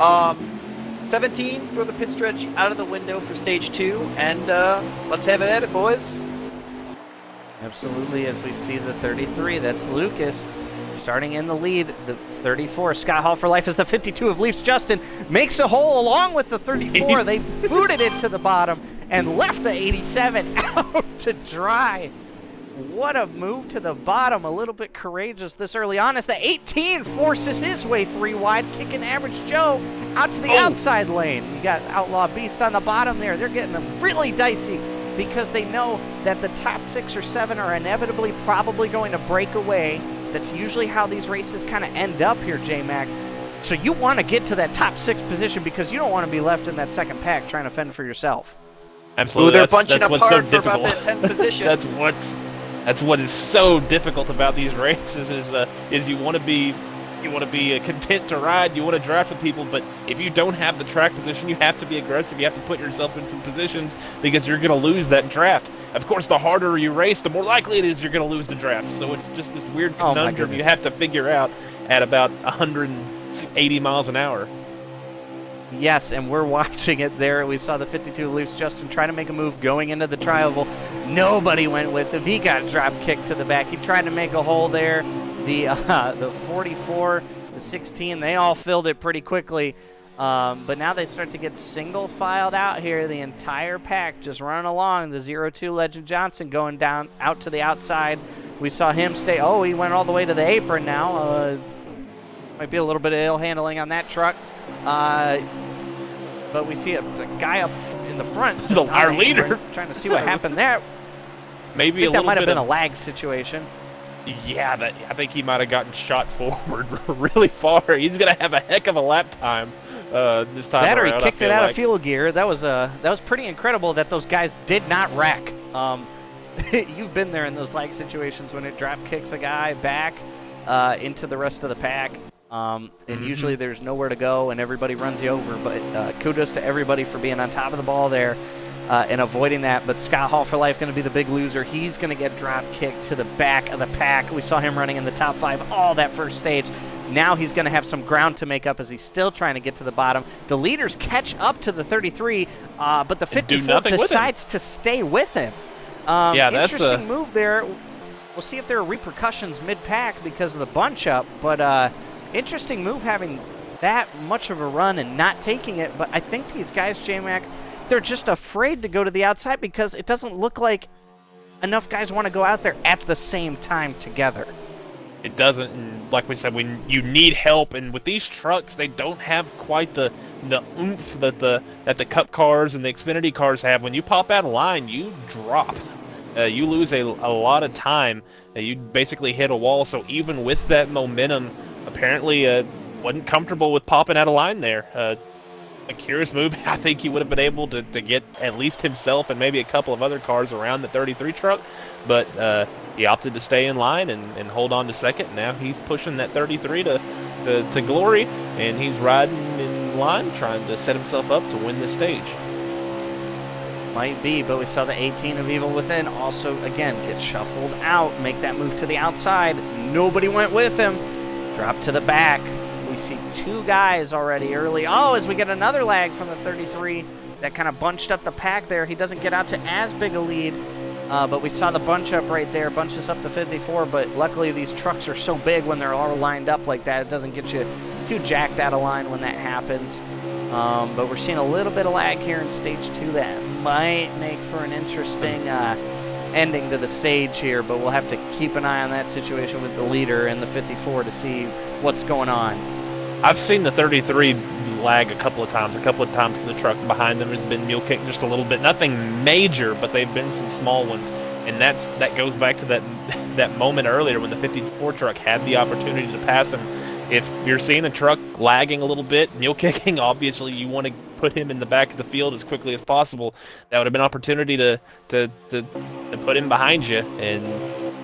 17 for the pit stretch out of the window for stage 2, and let's have it at it, boys. Absolutely, as we see the 33, that's Lucas starting in the lead. The 34, Scott Hall for Life, is the 52 of LeafsJustin, makes a hole along with the 34. They booted it to the bottom and left the 87 out to dry. What a move to the bottom, a little bit courageous this early on, as the 18 forces his way 3 wide, kicking Average Joe out to the outside lane. You got Outlaw Beast on the bottom there. They're getting them really dicey, because they know that the top 6 or 7 are inevitably probably going to break away. That's usually how these races kind of end up here, J-Mac. So you want to get to that top 6 position, because you don't want to be left in that second pack trying to fend for yourself. Absolutely. Ooh, they're That's bunching up what's so hard for about difficult. that 10th position. That's what is so difficult about these races is you want to be content to ride, you want to draft with people, but if you don't have the track position, you have to be aggressive. You have to put yourself in some positions because you're going to lose that draft. Of course, the harder you race, the more likely it is you're going to lose the draft. So it's just this weird conundrum you have to figure out at about 180 miles an hour. Yes, and we're watching it there. We saw the 52 LeafsJustin trying to make a move going into the tri-oval. Nobody went with him. He got drop kicked to the back. He tried to make a hole there. The 44, the 16, they all filled it pretty quickly. But now they start to get single filed out here. The entire pack just running along. The 02 Legend Johnson going down out to the outside. We saw him stay. Oh, he went all the way to the apron now. Might be a little bit of ill handling on that truck. But we see a guy up in the front. Our leader. Trying to see what happened there. Maybe I think a that little might have bit been a lag situation. Yeah, I think he might have gotten shot forward really far. He's gonna have a heck of a lap time this time that around. Or he kicked it out of fuel gear. That was pretty incredible that those guys did not wreck. You've been there in those lag situations when it drop kicks a guy back into the rest of the pack. And usually there's nowhere to go and everybody runs you over. But kudos to everybody for being on top of the ball there and avoiding that. But Scott Hall for Life going to be the big loser. He's going to get drop kicked to the back of the pack. We saw him running in the top 5 all that first stage. Now he's going to have some ground to make up as he's still trying to get to the bottom. The leaders catch up to the 33, but the 54 decides to stay with him. Yeah, that's interesting move there. We'll see if there are repercussions mid-pack because of the bunch up, but interesting move having that much of a run and not taking it. But I think these guys, J-Mac, they're just afraid to go to the outside because it doesn't look like enough guys want to go out there at the same time together. It doesn't, and like we said, when you need help, and with these trucks, they don't have quite the oomph that the Cup cars and the Xfinity cars have. When you pop out of line, you drop. You lose a lot of time. You basically hit a wall. So even with that momentum, apparently wasn't comfortable with popping out of line there. A curious move. I think he would have been able to get at least himself and maybe a couple of other cars around the 33 truck, but he opted to stay in line and hold on to second. Now he's pushing that 33 to glory, and he's riding in line trying to set himself up to win this stage. Might be, but we saw the 18 of Evil Within also, again, get shuffled out, make that move to the outside. Nobody went with him. Drop to the back. We see 2 guys already early. Oh, as we get another lag from the 33, that kind of bunched up the pack there. He doesn't get out to as big a lead, but we saw the bunch up right there, bunches up the 54, but luckily these trucks are so big when they're all lined up like that, it doesn't get you too jacked out of line when that happens. But we're seeing a little bit of lag here in stage 2 that might make for an interesting ending to the stage here, but we'll have to keep an eye on that situation with the leader and the 54 to see what's going on. I've seen the 33 lag a couple of times. The truck behind them has been mule kicked just a little bit. Nothing major, but they've been some small ones. And that goes back to that moment earlier when the 54 truck had the opportunity to pass him. If you're seeing a truck lagging a little bit, mule kicking, obviously you want to put him in the back of the field as quickly as possible. That would have been an opportunity to put him behind you, and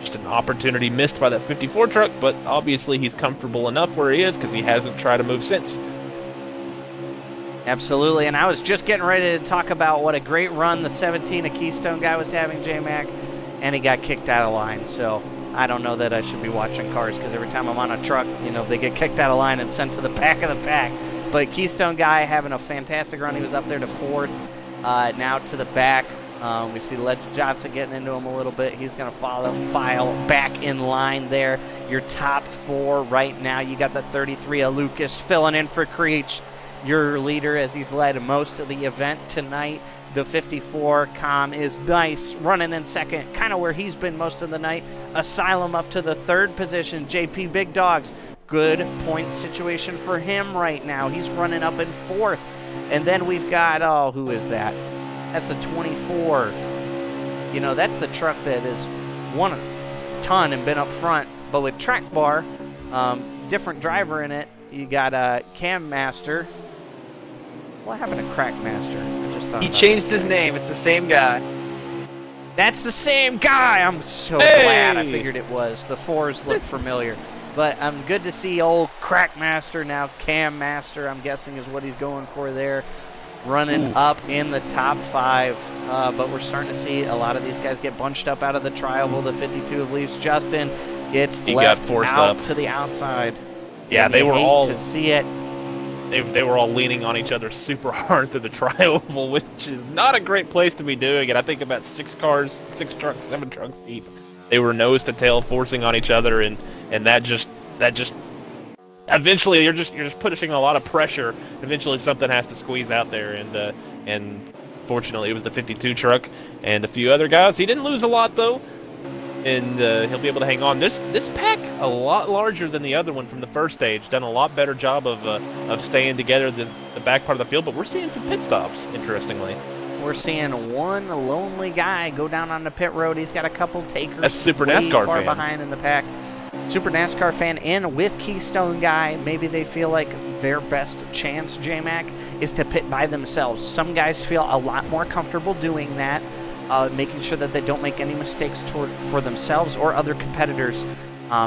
just an opportunity missed by that 54 truck, but obviously he's comfortable enough where he is because he hasn't tried to move since. Absolutely, and I was just getting ready to talk about what a great run the 17 of Keystone guy was having, J-Mac, and he got kicked out of line, so I don't know that I should be watching cars because every time I'm on a truck, they get kicked out of line and sent to the back of the pack. But Keystone guy having a fantastic run. He was up there to 4th, now to the back. We see Legend Johnson getting into him a little bit. He's going to file back in line there. Your top 4 right now. You got the 33 of Lucas filling in for Creech, your leader, as he's led most of the event tonight. The 54, Com, is nice, running in second, kind of where he's been most of the night. Asylum up to the 3rd position. JP Big Dogs, good point situation for him right now. He's running up in 4th. And then we've got, who is that? That's the 24. That's the truck that has won a ton and been up front. But with Track Bar, different driver in it. You got Cam Master. What happened to Crack Master? I just thought He about changed his name. It's the same guy. That's the same guy! I'm so Hey! glad I figured it was. The 4s look familiar. But I'm good to see old Crack Master, now Cam Master, I'm guessing is what he's going for there. Running up in the top 5. But we're starting to see a lot of these guys get bunched up out of the trial. The 52 of LeafsJustin gets left forced out up to the outside. Yeah, And they you were hate all to see it. They were all leaning on each other super hard through the tri-oval, which is not a great place to be doing it. I think about 6 cars, 6 trucks, 7 trucks deep. They were nose to tail forcing on each other, and that just eventually you're just pushing a lot of pressure. Eventually something has to squeeze out there, and fortunately it was the 52 truck and a few other guys. He didn't lose a lot though, and he'll be able to hang on. This pack a lot larger than the other one from the first stage. Done a lot better job of staying together the back part of the field, but we're seeing some pit stops, interestingly. We're seeing one lonely guy go down on the pit road. He's got a couple takers. That's Super way NASCAR far fan. behind in the pack. Super NASCAR fan and with Keystone guy. Maybe they feel like their best chance, J-Mac, is to pit by themselves. Some guys feel a lot more comfortable doing that, making sure that they don't make any mistakes for themselves or other competitors.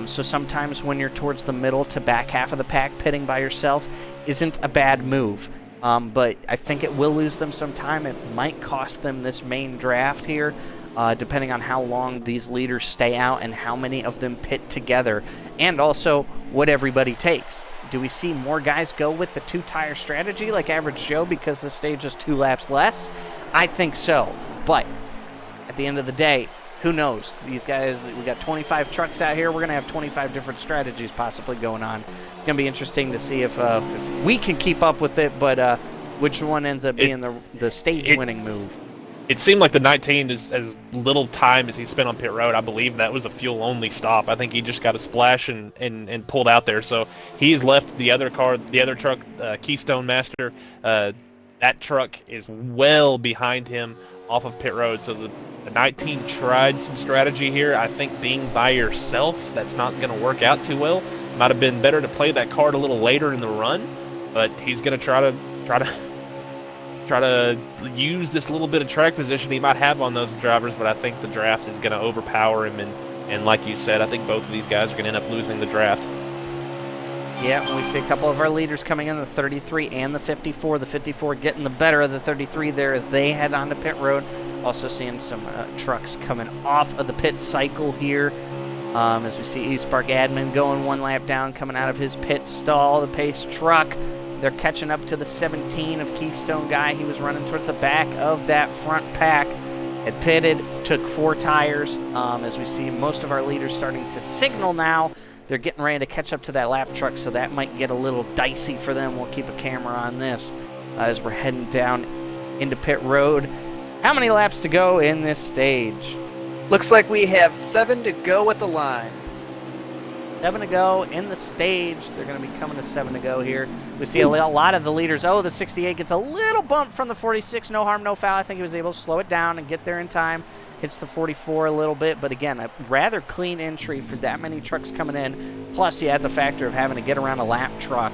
So sometimes when you're towards the middle to back half of the pack, pitting by yourself isn't a bad move. But I think it will lose them some time. It might cost them this main draft here, depending on how long these leaders stay out and how many of them pit together, and also what everybody takes. Do we see more guys go with the 2-tire strategy like Average Joe because the stage is 2 laps less? I think so. But at the end of the day, who knows? These guys, we got 25 trucks out here. We're going to have 25 different strategies possibly going on. It's going to be interesting to see if we can keep up with it, but which one ends up being the stage-winning move. It seemed like the 19, as little time as he spent on pit road, I believe that was a fuel-only stop. I think he just got a splash and pulled out there. So he's left the other truck, Keystone Master. That truck is well behind him off of pit road. So the 19 tried some strategy here. I think being by yourself, that's not going to work out too well. Might have been better to play that card a little later in the run, but he's going to try to use this little bit of track position he might have on those drivers, but I think the draft is going to overpower him, and like you said, I think both of these guys are going to end up losing the draft. Yeah, we see a couple of our leaders coming in, the 33 and the 54. The 54 getting the better of the 33 there as they head onto pit road. Also seeing some trucks coming off of the pit cycle here. As we see eSpark admin going 1 lap down, coming out of his pit stall. The pace truck, they're catching up to the 17 of Keystone guy. He was running towards the back of that front pack. Had pitted, took 4 tires. As we see most of our leaders starting to signal now. They're getting ready to catch up to that lap truck, so that might get a little dicey for them. We'll keep a camera on this as we're heading down into pit road. How many laps to go in this stage? Looks like we have 7 to go at the line. 7 to go in the stage. They're going to be coming to 7 to go here. We see a lot of the leaders. Oh, the 68 gets a little bump from the 46. No harm, no foul. I think he was able to slow it down and get there in time. Hits the 44 a little bit, but again, a rather clean entry for that many trucks coming in. Plus, you add the factor of having to get around a lap truck.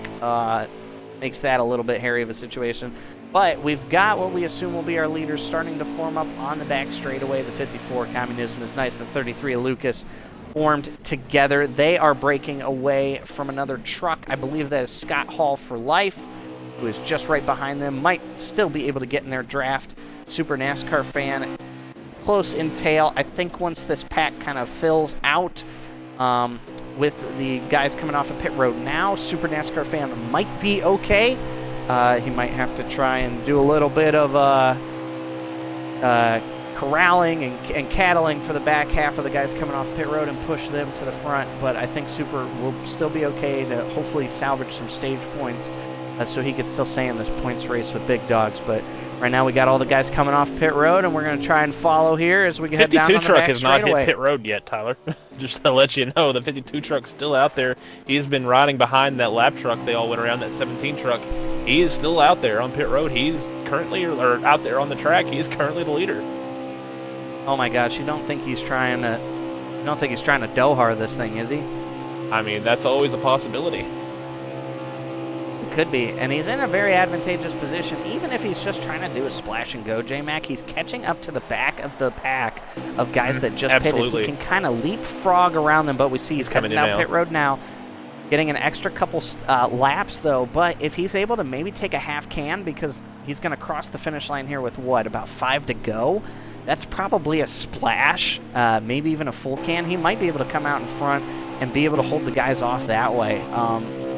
Makes that a little bit hairy of a situation. But we've got what we assume will be our leaders starting to form up on the back straightaway. The 54, Communism is nice. The 33, Lucas, formed together. They are breaking away from another truck. I believe that is Scott Hall for Life, who is just right behind them. Might still be able to get in their draft. Super NASCAR fan, close in tail. I think once this pack kind of fills out with the guys coming off of pit road now, Super NASCAR fan might be okay. He might have to try and do a little bit of corralling and cattling for the back half of the guys coming off pit road and push them to the front, but I think Super will still be okay to hopefully salvage some stage points so he could still stay in this points race with big dogs. But right now we got all the guys coming off pit road, and we're going to try and follow here as we head down on the back 52 truck has not straightaway. hit pit road yet, Tyler. Just to let you know, the 52 truck's still out there. He's been riding behind that lap truck. They all went around that 17 truck. He is still out there on pit road. He's currently, or out there on the track, he is currently the leader. Oh my gosh, you don't think he's trying to Dohar this thing, is he? I mean, that's always a possibility. could be. And he's in a very advantageous position. Even if he's just trying to do a splash and go, J-Mac, he's catching up to the back of the pack of guys that just pitted. He can kind of leapfrog around them, but we see he's coming down pit road now. Getting an extra couple laps, though. But if he's able to maybe take a half can, because he's going to cross the finish line here with, what, about 5 to go? That's probably a splash, maybe even a full can. He might be able to come out in front and be able to hold the guys off that way.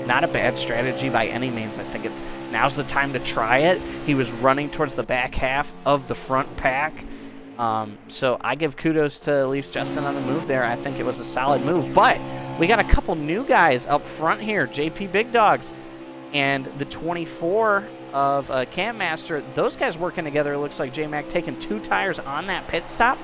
Not a bad strategy by any means. I think now's the time to try it. He was running towards the back half of the front pack. So I give kudos to LeafsJustin on the move there. I think it was a solid move. But we got a couple new guys up front here, JP Big Dogs and the 24 of Cam Master. Those guys working together. It looks like J-Mac taking 2 tires on that pit stop.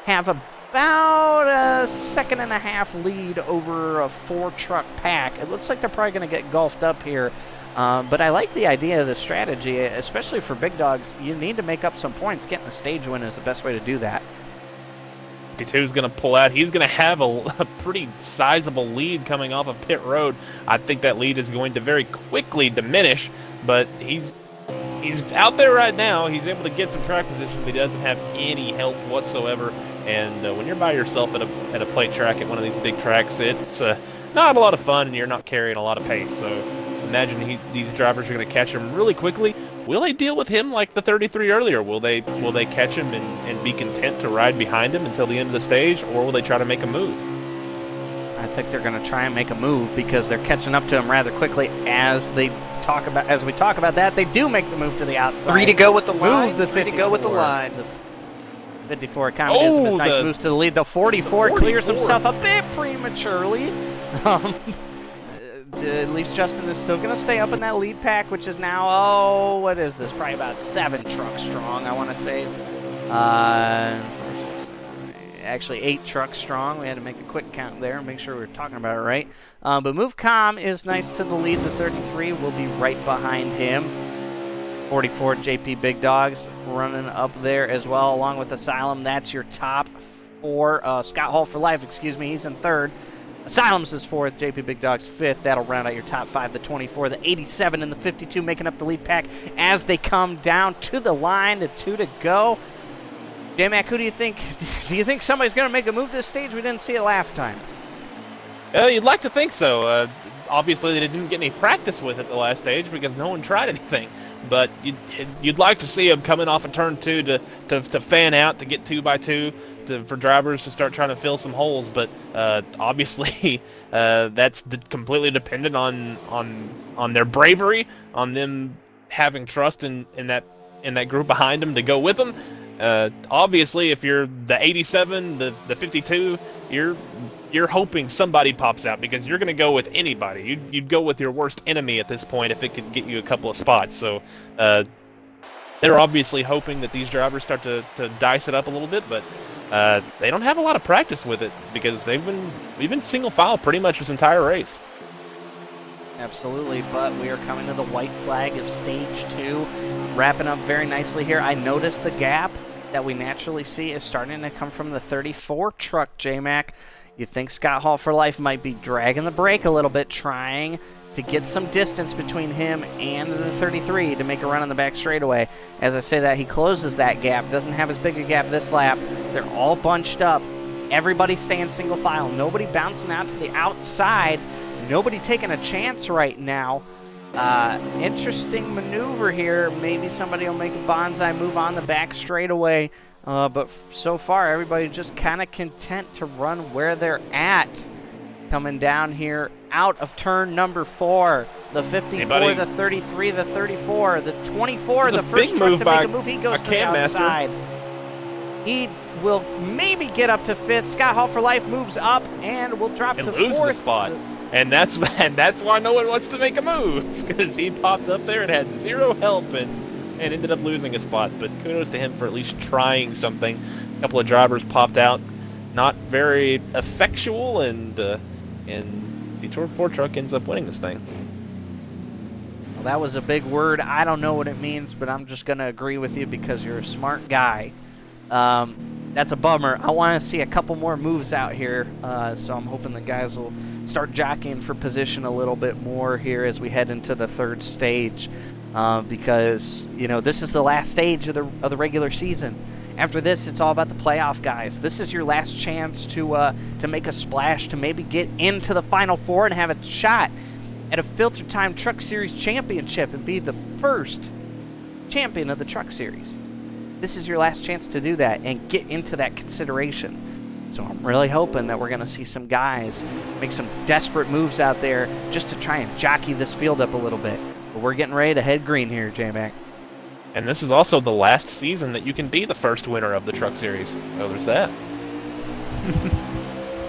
Have about a 1.5 lead over a 4-truck pack. It looks like they're probably going to get golfed up here. But I like the idea of the strategy, especially for Big Dogs. You need to make up some points. Getting a stage win is the best way to do that. 52 is going to pull out. He's going to have a pretty sizable lead coming off of pit road. I think that lead is going to very quickly diminish, but he's out there right now. He's able to get some track position, but he doesn't have any help whatsoever. And when you're by yourself at a plate track at one of these big tracks, it's not a lot of fun, and you're not carrying a lot of pace. So imagine these drivers are going to catch him really quickly. Will they deal with him like the 33 earlier? Will they catch him and be content to ride behind him until the end of the stage, or will they try to make a move? I think they're going to try and make a move because they're catching up to him rather quickly. As we talk about that, they do make the move to the outside. 3 to go with the line. Move the 54. 3 to go with the line. The 54 kind of gives him his nice moves to the lead. The 44 clears himself a bit prematurely. LeafsJustin is still going to stay up in that lead pack, which is now, what is this? Probably about 7 trucks strong, I want to say. Actually, 8 trucks strong. We had to make a quick count there and make sure we were talking about it right. But MoveCom is nice to the lead. The 33 will be right behind him. 44 JP Big Dogs running up there as well, along with Asylum. That's your top 4. Scott Hall for Life, excuse me, he's in 3rd. Asylum's is 4th, JP Big Dog's 5th. That'll round out your top 5. The 24, the 87, and the 52 making up the lead pack as they come down to the line. The 2 to go. J-Mac, who do you think? Do you think somebody's going to make a move this stage? We didn't see it last time. You'd like to think so. Obviously, they didn't get any practice with it the last stage because no one tried anything. But you'd like to see them coming off of turn 2 to fan out, to get 2x2. For drivers to start trying to fill some holes, but obviously that's completely dependent on their bravery, on them having trust in that group behind them to go with them. Obviously, if you're the 87, the 52, you're hoping somebody pops out because you're going to go with anybody. You'd go with your worst enemy at this point if it could get you a couple of spots. So they're obviously hoping that these drivers start to dice it up a little bit, but they don't have a lot of practice with it because we've been single file pretty much this entire race. Absolutely, but we are coming to the white flag of stage 2, wrapping up very nicely here. I noticed the gap that we naturally see is starting to come from the 34 truck, J-Mac. You think Scott Hall for Life might be dragging the brake a little bit, trying to get some distance between him and the 33 to make a run on the back straightaway. As I say that, he closes that gap, doesn't have as big a gap this lap. They're all bunched up. Everybody staying single file. Nobody bouncing out to the outside. Nobody taking a chance right now. Interesting maneuver here. Maybe somebody will make a bonsai move on the back straightaway. But so far, everybody just kind of content to run where they're at. Coming down here out of turn number 4. The 54, the 33, the 34, the 24, the first truck to make a move. He goes to the outside. He will maybe get up to 5th. Scott Hall for Life moves up and will drop to 4th. Lose the spot. And that's why no one wants to make a move, because he popped up there and had 0 help and ended up losing a spot. But kudos to him for at least trying something. A couple of drivers popped out, not very effectual, and the 4 truck ends up winning this thing. Well, that was a big word. I don't know what it means, but I'm just going to agree with you because you're a smart guy. That's a bummer. I want to see a couple more moves out here, so I'm hoping the guys will start jockeying for position a little bit more here as we head into the third stage, because this is the last stage of the regular season. After this, it's all about the playoff, guys. This is your last chance to make a splash, to maybe get into the Final Four and have a shot at a FilterTime Truck Series championship and be the first champion of the Truck Series. This is your last chance to do that and get into that consideration. So I'm really hoping that we're going to see some guys make some desperate moves out there just to try and jockey this field up a little bit. But we're getting ready to head green here, J-Mac. And this is also the last season that you can be the first winner of the Truck Series. So there's that.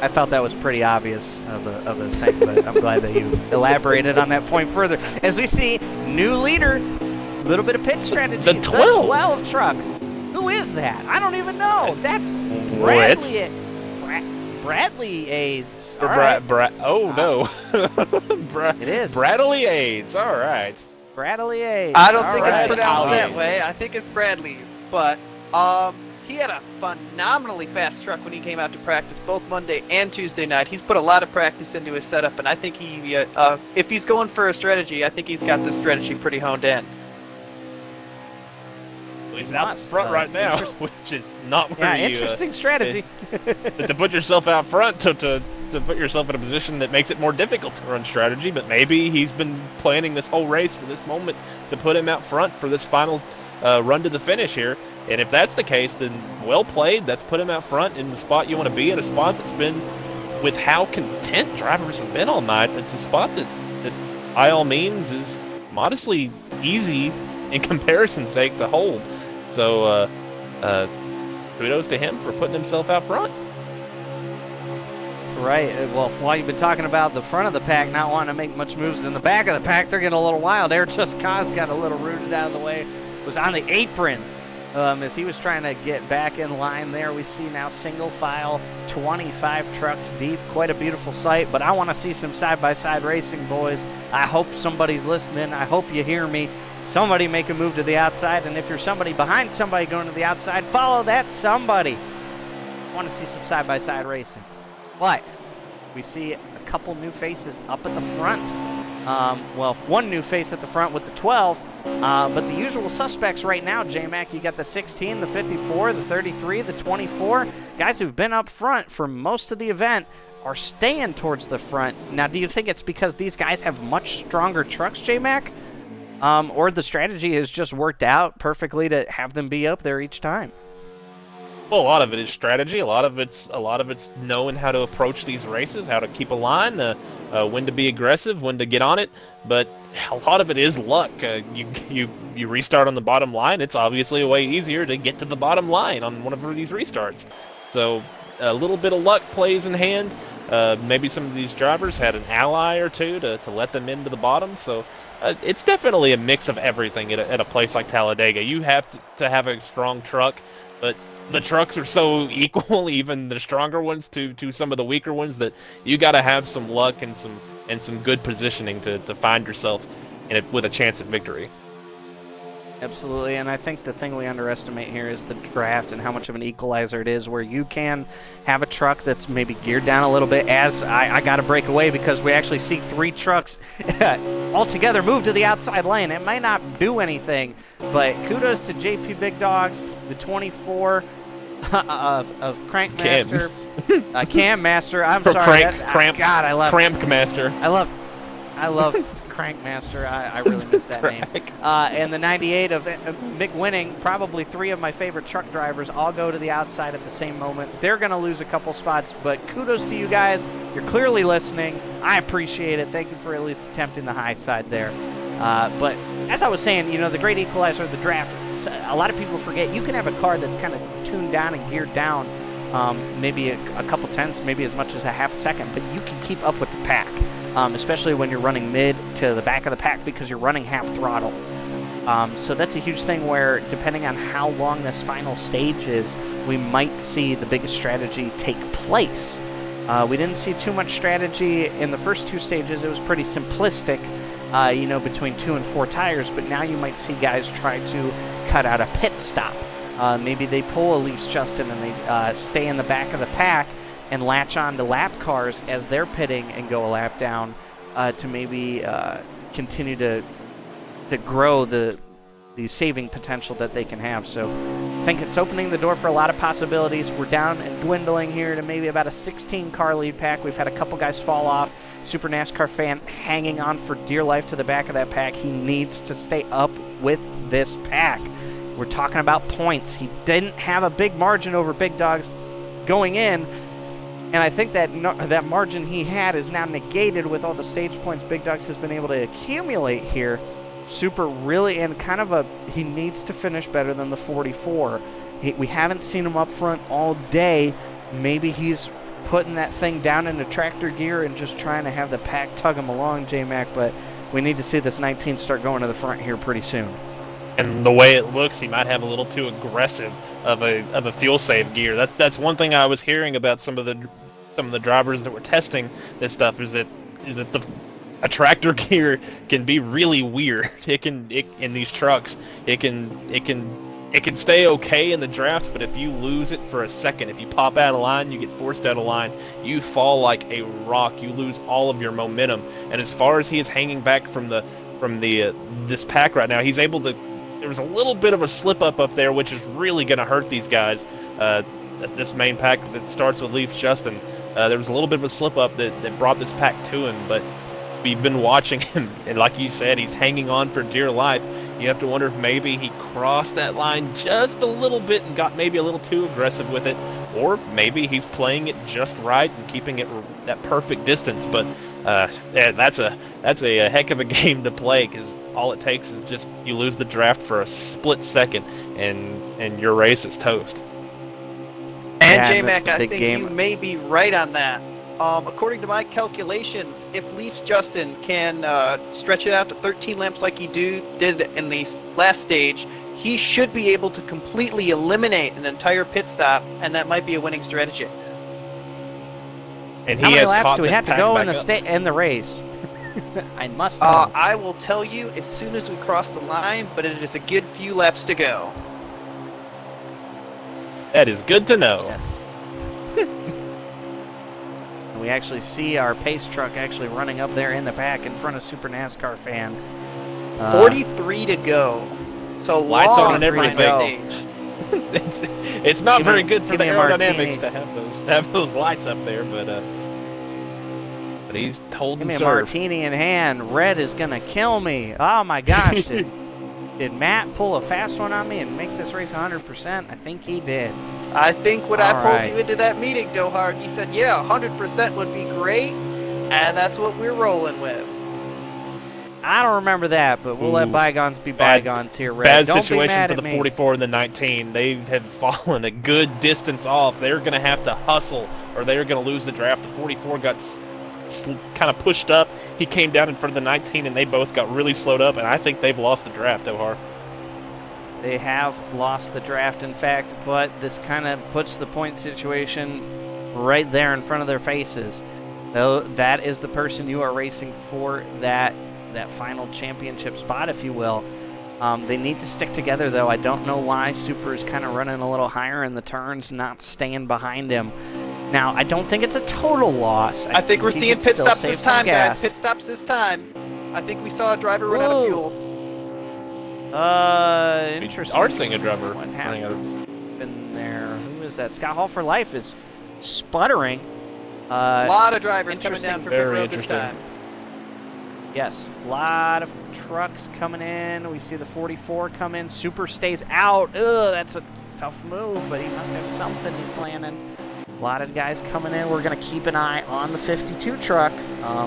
I felt that was pretty obvious of a thing, but I'm glad that you elaborated on that point further. As we see, new leader, a little bit of pit strategy. The 12. The 12 truck. Who is that? I don't even know. That's Bradley. Bradley AIDS. All right. No. It is. Bradley AIDS. All right. Bradley AIDS. I don't think it's pronounced Bradley. that way. I think it's Bradley's. But he had a phenomenally fast truck when he came out to practice both Monday and Tuesday night. He's put a lot of practice into his setup, and I think if he's going for a strategy, I think he's got this strategy pretty honed in. He's out front right now, which is not where interesting strategy. to put yourself out front, to put yourself in a position that makes it more difficult to run strategy. But maybe he's been planning this whole race for this moment to put him out front for this final run to the finish here. And if that's the case, then well played. That's put him out front in the spot you want to be, in a spot that's been, with how content drivers have been all night, it's a spot that by all means is modestly easy in comparison's sake to hold. So kudos to him for putting himself out front. Right. Well, while you've been talking about the front of the pack not wanting to make much moves in the back of the pack, they're getting a little wild. Air Just Cause got a little rooted out of the way. Was on the apron as he was trying to get back in line there. We see now single file, 25 trucks deep. Quite a beautiful sight. But I want to see some side-by-side racing, boys. I hope somebody's listening. I hope you hear me. Somebody make a move to the outside, and if you're somebody behind somebody going to the outside, follow that somebody. I want to see some side-by-side racing. But we see a couple new faces up at the front. Well, one new face at the front with the 12, but the usual suspects right now, J-Mac, you got the 16, the 54, the 33, the 24. Guys who've been up front for most of the event are staying towards the front. Now, do you think it's because these guys have much stronger trucks, J-Mac? Or the strategy has just worked out perfectly to have them be up there each time? Well, a lot of it is strategy. A lot of it's knowing how to approach these races, how to keep a line, when to be aggressive, when to get on it. But a lot of it is luck. You restart on the bottom line. It's obviously a way easier to get to the bottom line on one of these restarts. So a little bit of luck plays in hand. Maybe some of these drivers had an ally or two to let them into the bottom. So it's definitely a mix of everything at a place like Talladega. You have to have a strong truck, but the trucks are so equal, even the stronger ones to some of the weaker ones, that you got to have some luck and some good positioning to find yourself with a chance at victory. Absolutely, and I think the thing we underestimate here is the draft and how much of an equalizer it is, where you can have a truck that's maybe geared down a little bit. As I got to break away because we actually see 3 trucks all together move to the outside lane. It might not do anything, but kudos to JP Big Dogs, the 24 of Crankmaster, Cam Master. I'm sorry, God, I love Crampmaster. I love Crankmaster. I really miss that name. And the 98 of Mick Winning, probably 3 of my favorite truck drivers, all go to the outside at the same moment. They're going to lose a couple spots, but kudos to you guys. You're clearly listening. I appreciate it. Thank you for at least attempting the high side there. But as I was saying, the great equalizer of the draft, a lot of people forget you can have a car that's kind of tuned down and geared down, maybe a couple tenths, maybe as much as a half a second, but you can keep up with the pack. Especially when you're running mid to the back of the pack because you're running half throttle. So that's a huge thing where, depending on how long this final stage is, we might see the biggest strategy take place. We didn't see too much strategy in the first 2 stages. It was pretty simplistic, between 2 and 4 tires, but now you might see guys try to cut out a pit stop. maybe they pull a LeafsJustin and they stay in the back of the pack and latch on to lap cars as they're pitting and go a lap down to maybe continue to grow the saving potential that they can have. So I think it's opening the door for a lot of possibilities. We're down and dwindling here to maybe about a 16-car lead pack. We've had a couple guys fall off. Super NASCAR fan hanging on for dear life to the back of that pack. He needs to stay up with this pack. We're talking about points. He didn't have a big margin over big dogs going in, and I think that that margin he had is now negated with all the stage points Big Dogs has been able to accumulate here. Super really, and kind of he needs to finish better than the 44. We haven't seen him up front all day. Maybe he's putting that thing down into tractor gear and just trying to have the pack tug him along, J-Mac, but we need to see this 19 start going to the front here pretty soon. And the way it looks, he might have a little too aggressive of a fuel save gear. That's one thing I was hearing about some of the drivers that were testing this stuff is that a tractor gear can be really weird. In these trucks, it can stay okay in the draft, but if you lose it for a second, if you pop out of line, you get forced out of line, you fall like a rock. You lose all of your momentum. And as far as he is hanging back from this pack right now, he's able to. There was a little bit of a slip up there, which is really going to hurt these guys. This main pack that starts with LeafsJustin, there was a little bit of a slip up that brought this pack to him, but we've been watching him, and like you said, he's hanging on for dear life. You have to wonder if maybe he crossed that line just a little bit and got maybe a little too aggressive with it, or maybe he's playing it just right and keeping it that perfect distance. But that's a heck of a game to play, because all it takes is just you lose the draft for a split second, and your race is toast. And J-Mac, I think you may be right on that. According to my calculations, if LeafsJustin can stretch it out to 13 laps like he did in the last stage, he should be able to completely eliminate an entire pit stop, and that might be a winning strategy. And how many laps do we have to go in the race? I must know. I will tell you as soon as we cross the line, but it is a good few laps to go. That is good to know. Yes. We actually see our pace truck actually running up there in the pack in front of Super NASCAR fan. 43 to go. So lights long on everything. It's not very good for the aerodynamics to have those lights up there, but he's holding serve. Give me a serve. martini in hand. Red is gonna kill me. Oh my gosh! Did Matt pull a fast one on me and make this race 100%? I think he did. I think when I pulled you into that meeting, Dohard, you said, yeah, 100% would be great, and that's what we're rolling with. I don't remember that, but we'll let bygones be bygones here, Red. Bad Don't situation be mad for the 44 and the 19. They have fallen a good distance off. They're going to have to hustle, or they're going to lose the draft. The 44 got kind of pushed up. He came down in front of the 19, and they both got really slowed up, and I think they've lost the draft, Ohar. They have lost the draft, in fact, but this kind of puts the point situation right there in front of their faces. Though that is the person you are racing for that final championship spot, if you will. They need to stick together, though. I don't know why Super is kind of running a little higher in the turns, not staying behind him. Now, I don't think it's a total loss. I think we're seeing pit stops this time, guys. Pit stops this time. I think we saw a driver run out of fuel. Interesting. We are seeing a driver running out in there. Who is that? Scott Hall for Life is sputtering. A lot of drivers coming down from pit road this time. Yes, a lot of trucks coming in. We see the 44 come in. Super stays out. Ugh, that's a tough move, but he must have something he's planning. A lot of guys coming in. We're going to keep an eye on the 52 truck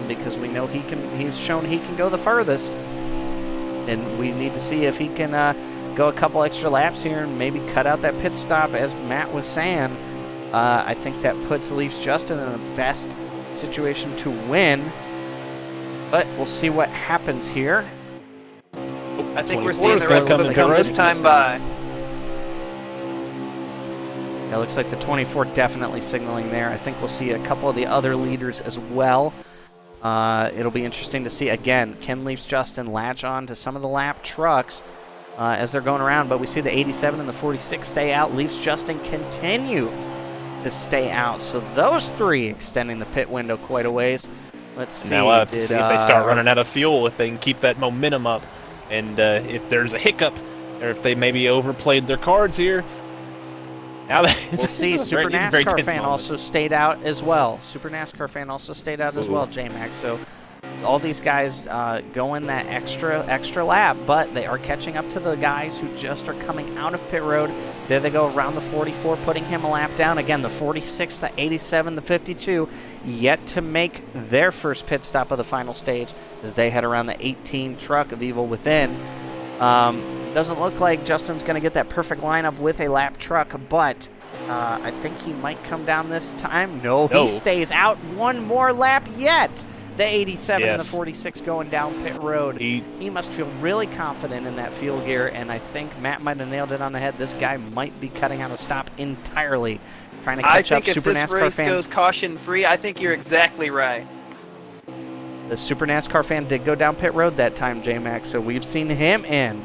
because we know he's shown he can go the furthest. And we need to see if he can go a couple extra laps here and maybe cut out that pit stop, as Matt was saying. I think that puts LeafsJustin in the best situation to win. But we'll see what happens here. I think we're seeing the rest of them come this time by. It looks like the 24 definitely signaling there. I think we'll see a couple of the other leaders as well. It'll be interesting to see, again, can LeafsJustin latch on to some of the lap trucks as they're going around, but we see the 87 and the 46 stay out. LeafsJustin continue to stay out. So those three extending the pit window quite a ways. Let's see. Now we'll have to see if they start running out of fuel, if they can keep that momentum up, and if there's a hiccup, or if they maybe overplayed their cards here. Now that we'll see. Supernascarfan also stayed out as well. Supernascarfan also stayed out as well, J-Mac. So all these guys going that extra lap, but they are catching up to the guys who just are coming out of pit road. There they go around the 44, putting him a lap down. Again, the 46, the 87, the 52, yet to make their first pit stop of the final stage as they head around the 18 truck of Evil Within. Doesn't look like Justin's going to get that perfect lineup with a lap truck, but I think he might come down this time. No, he stays out one more lap yet. The 87 and the 46 going down pit road. He must feel really confident in that fuel gear, and I think Matt might have nailed it on the head. This guy might be cutting out a stop entirely, trying to catch up. I think if this race goes caution-free, I think you're exactly right. The Supernascarfan did go down pit road that time, J-Mac, so we've seen him in.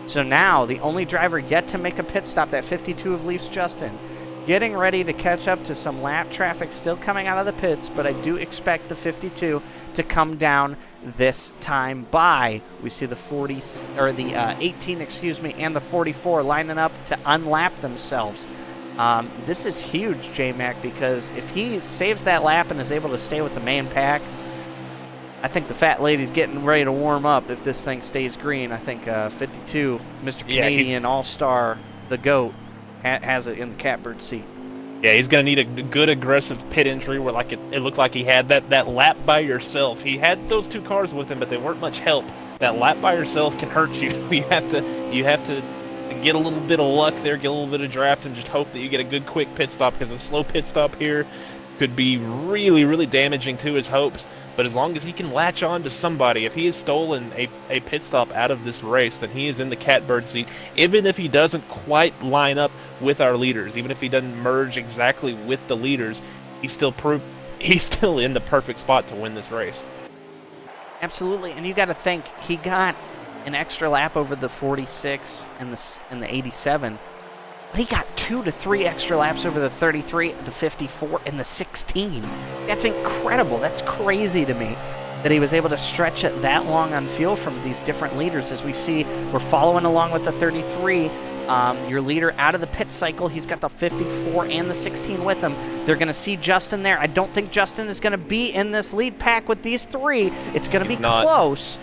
So now, the only driver yet to make a pit stop, that 52 of LeafsJustin, getting ready to catch up to some lap traffic still coming out of the pits, but I do expect the 52 to come down this time by. We see the 40 or the 18, excuse me, and the 44 lining up to unlap themselves. This is huge, J-Mac, because if he saves that lap and is able to stay with the main pack, I think the fat lady's getting ready to warm up if this thing stays green. I think 52, Mr. Canadian All-Star, the GOAT, has it in the catbird seat. Yeah, he's going to need a good aggressive pit entry where like it looked like he had that lap by yourself. He had those two cars with him, but they weren't much help. That lap by yourself can hurt you. You have to get a little bit of luck there, get a little bit of draft, and just hope that you get a good quick pit stop, because a slow pit stop here could be really, really damaging to his hopes. But as long as he can latch on to somebody, if he has stolen a pit stop out of this race, then he is in the catbird seat. Even if he doesn't quite line up with our leaders, even if he doesn't merge exactly with the leaders, he's still in the perfect spot to win this race. Absolutely, and you got to think he got an extra lap over the 46 and the 87. He got 2 to 3 extra laps over the 33, the 54, and the 16. That's incredible. That's crazy to me that he was able to stretch it that long on fuel from these different leaders. As we see, we're following along with the 33. Your leader out of the pit cycle. He's got the 54 and the 16 with him. They're going to see Justin there. I don't think Justin is going to be in this lead pack with these three. It's going to be close.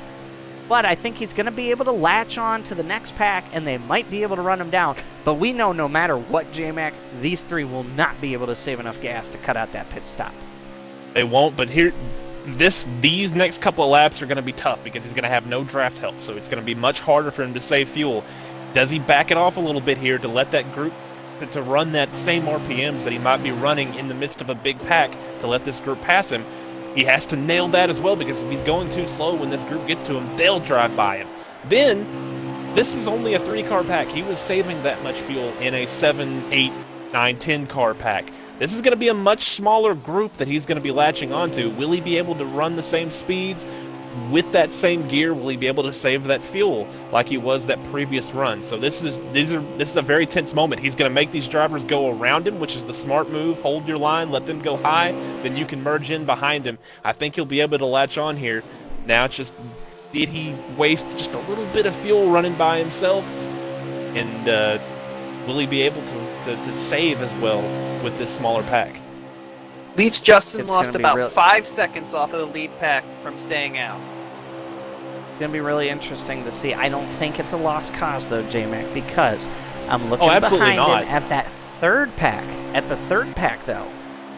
But I think he's going to be able to latch on to the next pack, and they might be able to run him down. But we know no matter what, J-Mac, these three will not be able to save enough gas to cut out that pit stop. They won't, but these next couple of laps are going to be tough because he's going to have no draft help, so it's going to be much harder for him to save fuel. Does he back it off a little bit here to let that group to run that same RPMs that he might be running in the midst of a big pack to let this group pass him? He has to nail that as well, because if he's going too slow when this group gets to him, they'll drive by him. Then, this was only a 3-car pack. He was saving that much fuel in a 7, 8, 9, 10-car pack. This is going to be a much smaller group that he's going to be latching onto. Will he be able to run the same speeds with that same gear? Will he be able to save that fuel like he was that previous run? So this is a very tense moment. He's going to make these drivers go around him, which is the smart move. Hold your line, let them go high, then you can merge in behind him. I think he'll be able to latch on here. Now it's just, did he waste just a little bit of fuel running by himself? And will he be able to save as well with this smaller pack? LeafsJustin lost about 5 seconds off of the lead pack from staying out. It's going to be really interesting to see. I don't think it's a lost cause, though, J-Mac, because I'm looking behind him at that third pack. At the third pack, though,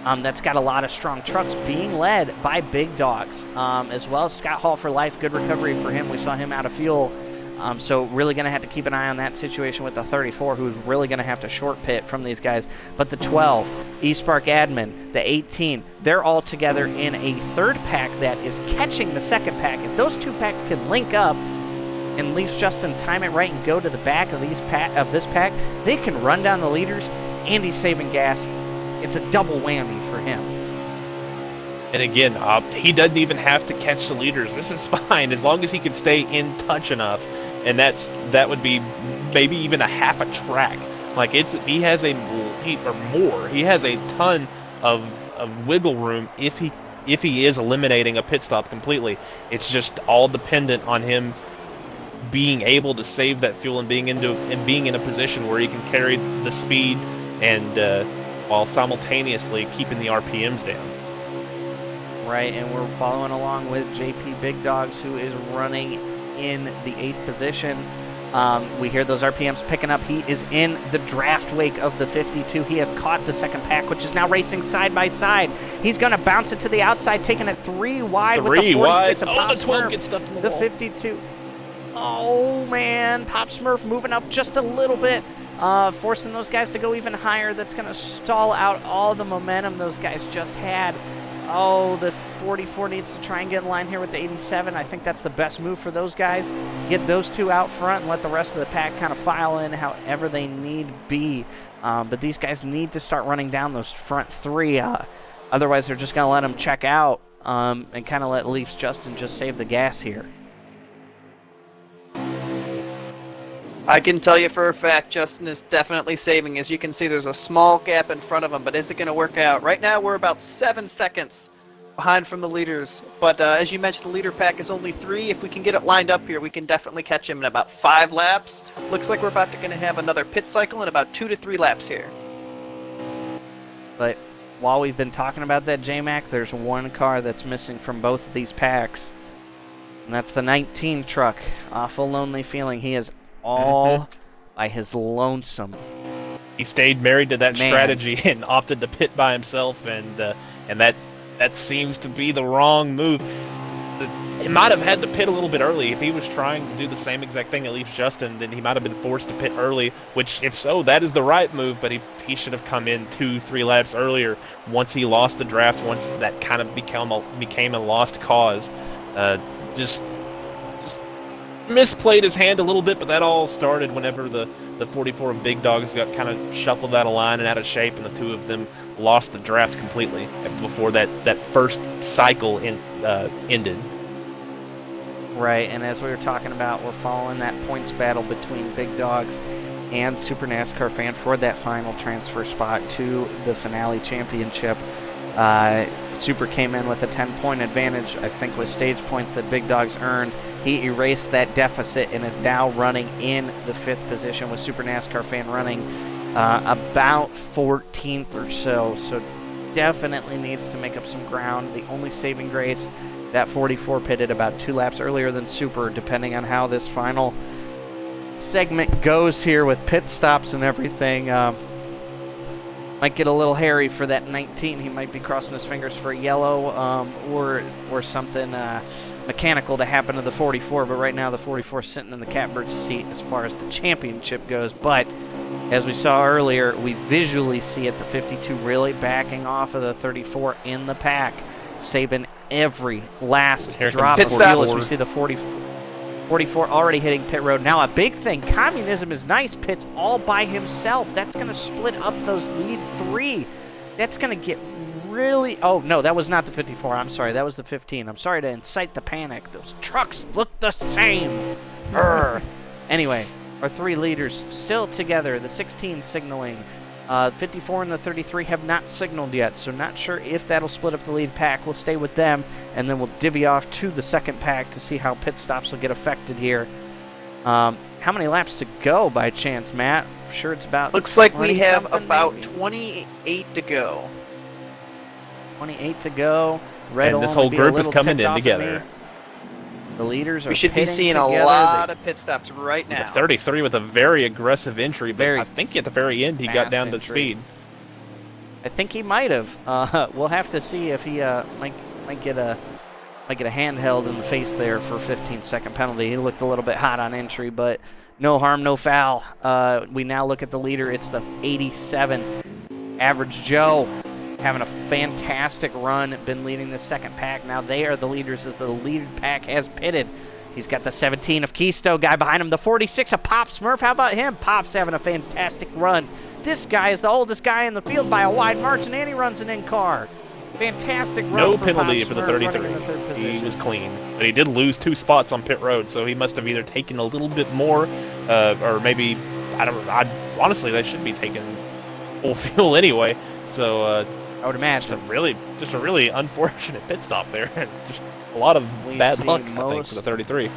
that's got a lot of strong trucks being led by big dogs, as well as Scott Hall for life. Good recovery for him. We saw him out of fuel. So really going to have to keep an eye on that situation with the 34, who's really going to have to short pit from these guys. But the 12, eSpark Admin, the 18, they're all together in a third pack that is catching the second pack. If those two packs can link up and LeafsJustin time it right and go to the back of this pack, they can run down the leaders, and he's saving gas. It's a double whammy for him. And again, he doesn't even have to catch the leaders. This is fine as long as he can stay in touch enough and that would be maybe even a half a track. Like he has a ton of wiggle room if he is eliminating a pit stop completely. It's just all dependent on him being able to save that fuel and being in a position where he can carry the speed and while simultaneously keeping the RPMs down. Right, and we're following along with JP Big Dogs, who is running in the 8th position. We hear those RPMs picking up. He is in the draft wake of the 52. He has caught the second pack, which is now racing side by side. He's going to bounce it to the outside, taking it 3 wide with the 46 of Pop the 12 Smurf. gets stuck in the wall. 52. Oh, man. Pop Smurf moving up just a little bit, forcing those guys to go even higher. That's going to stall out all the momentum those guys just had. Oh, the 44 needs to try and get in line here with the 87. I think that's the best move for those guys. Get those two out front and let the rest of the pack kind of file in however they need be. But these guys need to start running down those front 3. Otherwise, they're just going to let them check out and kind of let LeafsJustin just save the gas here. I can tell you for a fact Justin is definitely saving. As you can see, there's a small gap in front of him, but is it going to work out? Right now, we're about 7 seconds behind from the leaders. But as you mentioned, the leader pack is only 3. If we can get it lined up here, we can definitely catch him in about 5 laps. Looks like we're about to have another pit cycle in about 2 to 3 laps here. But while we've been talking about that, J-Mac, there's one car that's missing from both of these packs. And that's the 19 truck. Awful lonely feeling. He is all by his lonesome. He stayed married to that strategy and opted to pit by himself, and that seems to be the wrong move. He might have had to pit a little bit early. If he was trying to do the same exact thing at Justin, then he might have been forced to pit early, which, if so, that is the right move, but he should have come in 2-3 laps earlier once he lost the draft, once that kind of became a lost cause. Just misplayed his hand a little bit, but that all started whenever the 44 of Big Dogs got kind of shuffled out of line and out of shape, and the two of them lost the draft completely before that first cycle ended. Right, and as we were talking about, we're following that points battle between Big Dogs and Super NASCAR Fan for that final transfer spot to the finale championship. Super came in with a 10-point advantage, I think, with stage points that Big Dogs earned. He erased that deficit and is now running in the 5th position, with Super NASCAR Fan running about 14th or so. So definitely needs to make up some ground. The only saving grace, that 44 pitted about 2 laps earlier than Super, depending on how this final segment goes here with pit stops and everything. Might get a little hairy for that 19. He might be crossing his fingers for a yellow or something mechanical to happen to the 44. But right now the 44 is sitting in the catbird seat as far as the championship goes. But as we saw earlier, we visually see it, the 52 really backing off of the 34 in the pack, saving every last drop of fuel. As we see the 44 already hitting pit road. Now a big thing, communism is nice, pits all by himself. That's going to split up those lead 3. That's going to get really... Oh, no, that was not the 54. I'm sorry, that was the 15. I'm sorry to incite the panic. Those trucks look the same. Anyway, our 3 leaders still together. The 16 signaling. 54 and the 33 have not signaled yet, so not sure if that'll split up the lead pack. We'll stay with them, and then we'll divvy off to the second pack to see how pit stops will get affected here. How many laps to go by chance, Matt? I'm sure it's about... Looks like we have about 28 to go. 28 to go. And this whole group is coming in together. The leaders are We should be seeing together. a lot of pit stops right now. The 33 with a very aggressive entry, but I think at the very end he got down to speed. I think he might have. We'll have to see if he might get a handheld in the face there for a 15-second penalty. He looked a little bit hot on entry, but no harm, no foul. We now look at the leader. It's the 87, Average Joe, having a fantastic run, been leading the second pack. Now they are the leaders as the lead pack has pitted. He's got the 17 of Keisto guy behind him. The 46 of Pop Smurf. How about him? Pop's having a fantastic run. This guy is the oldest guy in the field by a wide margin, and he runs an in-car. Fantastic run No for penalty Pop for the Smurf, 33. running in the third He position. was clean. But he did lose 2 spots on pit road, so he must have either taken a little bit more, or maybe, honestly, they should be taking full fuel anyway. So, I would imagine. just a really unfortunate pit stop there. Just a lot of We bad see luck, I think, for the 33.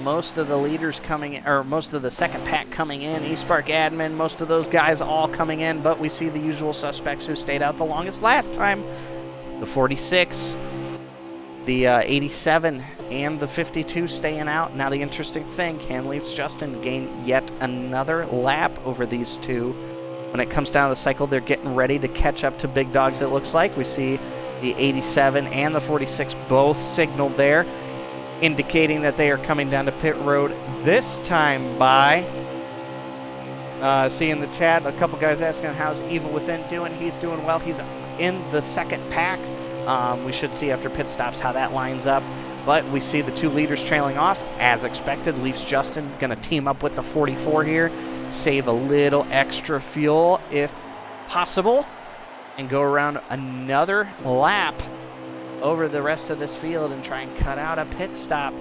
Most of the leaders coming in, or most of the second pack coming in, eSpark admin, most of those guys all coming in, but we see the usual suspects who stayed out the longest last time. The 46, the 87, and the 52 staying out. Now the interesting thing, can LeafsJustin gain yet another lap over these two? When it comes down to the cycle, they're getting ready to catch up to big dogs, it looks like. We see the 87 and the 46 both signaled there, indicating that they are coming down to pit road this time by. See in the chat, a couple guys asking how's Evil Within doing. He's doing well. He's in the second pack. We should see after pit stops how that lines up. But we see the 2 leaders trailing off. As expected, LeafsJustin going to team up with the 44 here. Save a little extra fuel if possible. And go around another lap over the rest of this field and try and cut out a pit stop.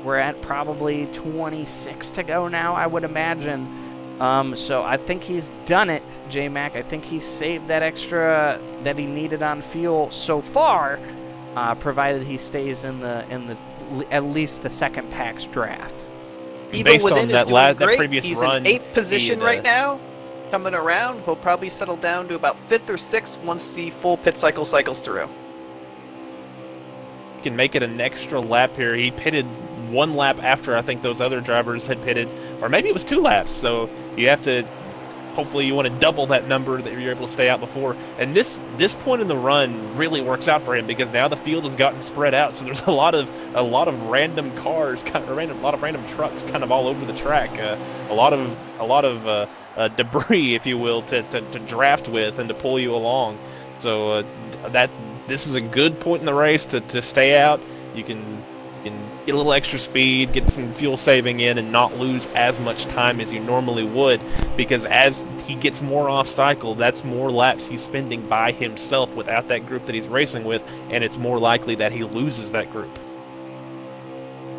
We're at probably 26 to go now, I would imagine. So I think he's done it, J-Mac. I think he saved that extra that he needed on fuel so far, provided he stays in the at least the second pack's draft. Evil Based Within on is that doing great. previous He's run, in 8th position he, right now. Coming around, he'll probably settle down to about 5th or 6th once the full pit cycle cycles through. Can make it an extra lap here. He pitted 1 lap after I think those other drivers had pitted, or maybe it was 2 laps. So you have to, hopefully you want to double that number that you're able to stay out before. And this point in the run really works out for him because now the field has gotten spread out. So there's a lot of random cars, a lot of random trucks kind of all over the track. A lot of debris, if you will, to draft with and to pull you along. So this is a good point in the race to stay out. You can get a little extra speed, get some fuel saving in, and not lose as much time as you normally would, because as he gets more off cycle, that's more laps he's spending by himself without that group that he's racing with, and it's more likely that he loses that group.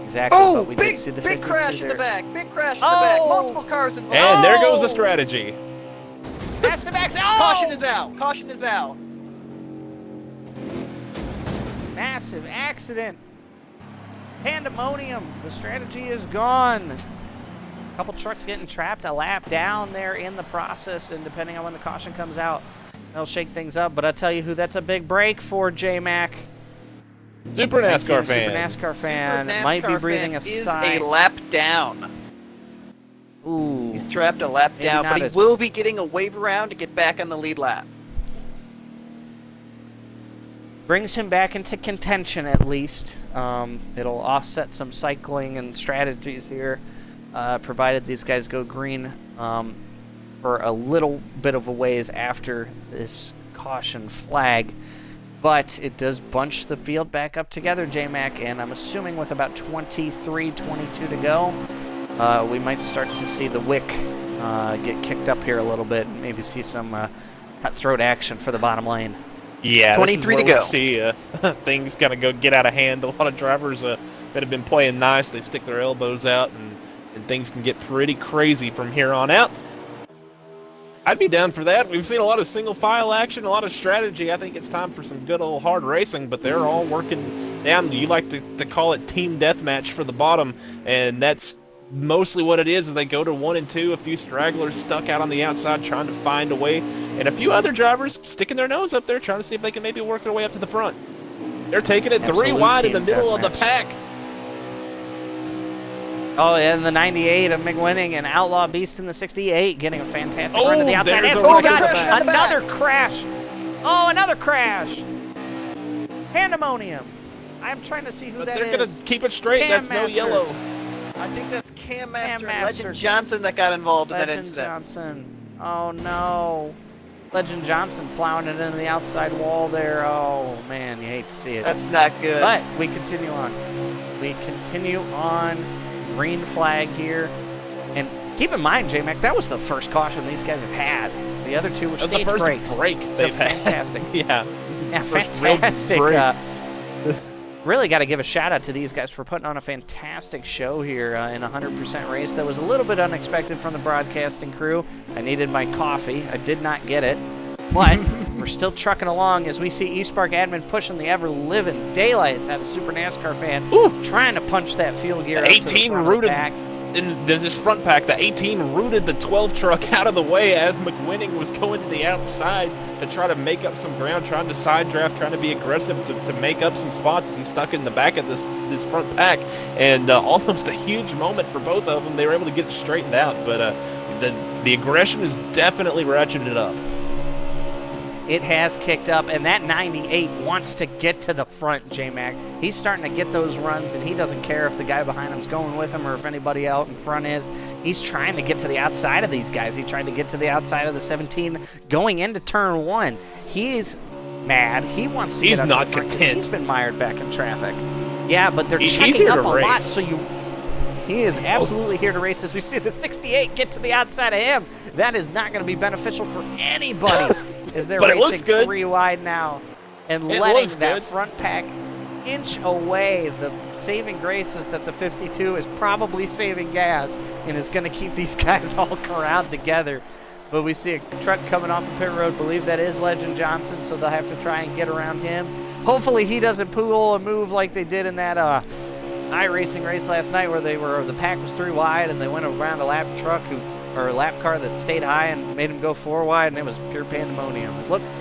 Exactly. Oh, but we did see the big crash in the back! Big crash in the Oh! back! Multiple cars involved! And there goes the strategy. Massive accident! Oh! Caution is out! Caution is out! Massive accident. Pandemonium. The strategy is gone. A couple trucks getting trapped a lap down there in the process, and depending on when the caution comes out, they'll shake things up. But I'll tell you who that's a big break for, J-Mac. Supernascar fan. Supernascar fan might be breathing a sigh. Is a lap down. Ooh. He's trapped a lap Maybe down, not but he as- will be getting a wave around to get back on the lead lap. Brings him back into contention at least. It'll offset some cycling and strategies here, provided these guys go green for a little bit of a ways after this caution flag. But it does bunch the field back up together, J-Mac, and I'm assuming with about 23, 22 to go, we might start to see the wick get kicked up here a little bit and maybe see some cutthroat action for the bottom lane. Yeah, 23 to this is go. where we see things kind of get out of hand. A lot of drivers that have been playing nice, they stick their elbows out, and things can get pretty crazy from here on out. I'd be down for that. We've seen a lot of single file action, a lot of strategy. I think it's time for some good old hard racing, but they're all working down. You like to call it team deathmatch for the bottom, and that's mostly what it is they go to 1 and 2, a few stragglers stuck out on the outside trying to find a way, and a few other drivers sticking their nose up there trying to see if they can maybe work their way up to the front. They're taking it Absolute 3 wide in the team middle of the deathmatch. pack. Oh, and the 98 of McWinning and Outlaw Beast in the 68 getting a fantastic run to the outside. there's And a oh, wreck in God, the back. another crash. Oh, another crash. Pandemonium. I'm trying to see who But that they're is. going to keep it straight. Cam That's no Master. yellow. I think that's Cam Master and Master. Legend Johnson that got involved in that Legend incident. Johnson. Oh, no. Legend Johnson plowing it into the outside wall there. Oh, man, you hate to see it. That's not good. But we continue on. We continue on. Green flag here. And keep in mind, J-Mac, that was the first caution these guys have had. The other two were That was the stage first breaks. break So they've had. fantastic. Yeah. Yeah, First real fantastic. break. Really got to give a shout out to these guys for putting on a fantastic show here in a 100% race. That was a little bit unexpected from the broadcasting crew. I needed my coffee. I did not get it. But we're still trucking along as we see eSpark admin pushing the ever-living daylights out of Super NASCAR fan. Ooh. Trying to punch that fuel gear The up 18 to the front rooted. of the pack. And there's this front pack, the 18 rooted the 12 truck out of the way as McWinning was going to the outside to try to make up some ground, trying to side draft, trying to be aggressive to make up some spots as he's stuck in the back of this front pack. And almost a huge moment for both of them. They were able to get it straightened out, but the aggression is definitely ratcheted up. It has kicked up, and that 98 wants to get to the front, J-Mac. He's starting to get those runs, and he doesn't care if the guy behind him's going with him or if anybody out in front is. He's trying to get to the outside of these guys. He tried to get to the outside of the 17 going into turn 1. He's mad. He wants to get up not to the front 'cause content. He's been mired back in traffic. Yeah, but they're He's checking here up to a race. lot, so he is absolutely here to race. As we see the 68 get to the outside of him, that is not going to be beneficial for anybody. As they're But it looks racing good. 3 wide now and It letting looks that good. front pack inch away. The saving grace is that the 52 is probably saving gas and is going to keep these guys all corralled together. But we see a truck coming off the pit road. Believe that is Legend Johnson, so they'll have to try and get around him. Hopefully he doesn't pull a move like they did in that iRacing race last night where the pack was 3 wide and they went around a lap car that stayed high and made him go 4 wide, and it was pure pandemonium.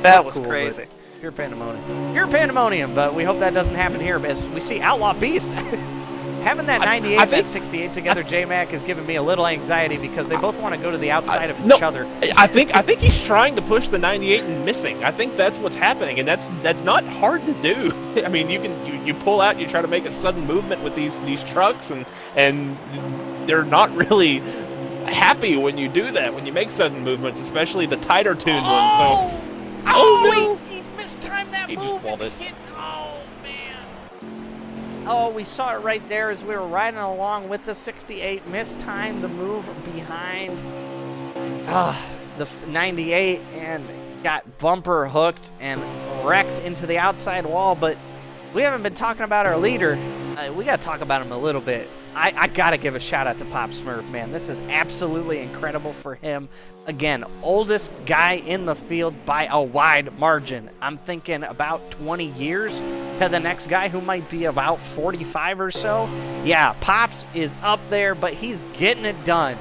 That was cool, crazy. Pure pandemonium. Pure pandemonium, but we hope that doesn't happen here. As we see Outlaw Beast having that 98 and that 68 together, J-Mac is giving me a little anxiety because they both want to go to the outside of each other. I think he's trying to push the 98 and missing. I think that's what's happening, and that's not hard to do. I mean, you pull out, you try to make a sudden movement with these trucks, and they're not really happy when you do that, when you make sudden movements, especially the tighter tuned ones. So, no. He mistimed that He just move. walled it. Oh, man. Oh, we saw it right there as we were riding along with the 68. Mistimed the move behind the 98 and got bumper hooked and wrecked into the outside wall. But we haven't been talking about our leader. We got to talk about him a little bit. I got to give a shout out to Pop Smurf, man. This is absolutely incredible for him. Again, oldest guy in the field by a wide margin. I'm thinking about 20 years to the next guy who might be about 45 or so. Yeah, Pops is up there, but he's getting it done.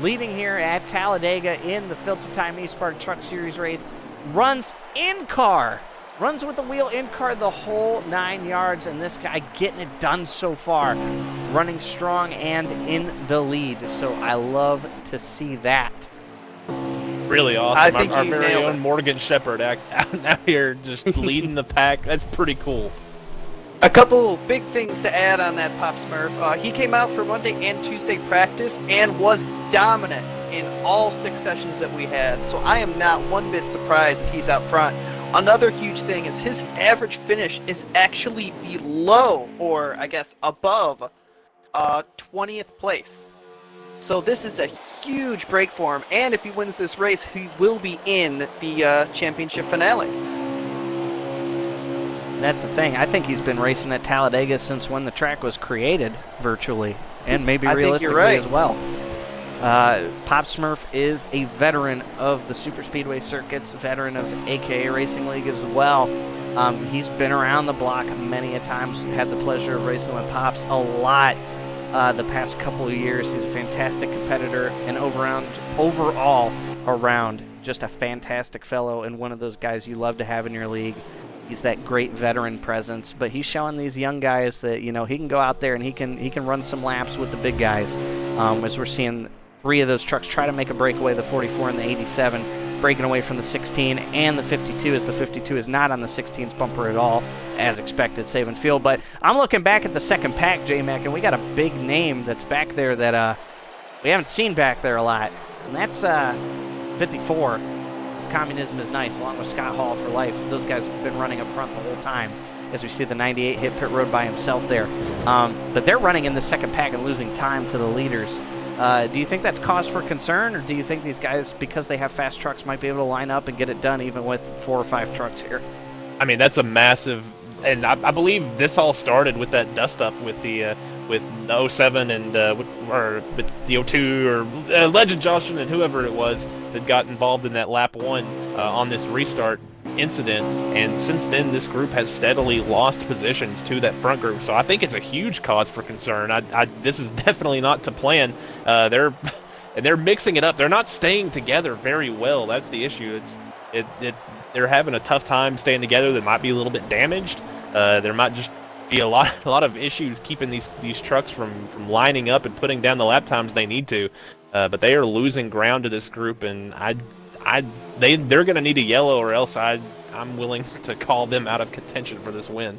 Leading here at Talladega in the FilterTime eSpark Truck Series race. Runs in car. Runs with the wheel in car the whole 9 yards, and this guy getting it done so far. Running strong and in the lead, so I love to see that. Really awesome. I think our you very nailed own it. Morgan Shepherd out here just leading the pack. That's pretty cool. A couple big things to add on that Pop Smurf. He came out for Monday and Tuesday practice and was dominant in all 6 sessions that we had, so I am not one bit surprised that he's out front. Another huge thing is his average finish is actually below, or I guess above, 20th place. So this is a huge break for him, and if he wins this race, he will be in the championship finale. That's the thing. I think he's been racing at Talladega since when the track was created, virtually, and maybe I think realistically you're right. as well. Pop Smurf is a veteran of the Super Speedway circuits, veteran of AKA Racing League as well. He's been around the block many a times, had the pleasure of racing with Pops a lot the past couple of years. He's a fantastic competitor and overall around just a fantastic fellow and one of those guys you love to have in your league. He's that great veteran presence, but he's showing these young guys that, he can go out there and he can run some laps with the big guys. As we're seeing 3 of those trucks try to make a breakaway, the 44 and the 87, breaking away from the 16 and the 52, as the 52 is not on the 16's bumper at all, as expected, saving fuel. But I'm looking back at the second pack, J-Mac, and we got a big name that's back there that we haven't seen back there a lot, and that's 54. Communism is nice, along with Scott Hall for life. Those guys have been running up front the whole time, as we see the 98 hit pit road by himself there. But they're running in the second pack and losing time to the leaders. Do you think that's cause for concern, or do you think these guys, because they have fast trucks, might be able to line up and get it done even with 4 or 5 trucks here? I mean, that's a massive, and I believe this all started with that dust up with the with 07 and with the 02 or LeafsJustin and whoever it was that got involved in that lap 1 on this restart incident, and since then this group has steadily lost positions to that front group. So I think it's a huge cause for concern. This is definitely not to plan. They're mixing it up. They're not staying together very well. That's the issue. They're having a tough time staying together. They might be a little bit damaged. There might just be a lot of issues keeping these trucks from lining up and putting down the lap times they need to. But they are losing ground to this group, and they're going to need a yellow, or else I'm willing to call them out of contention for this win.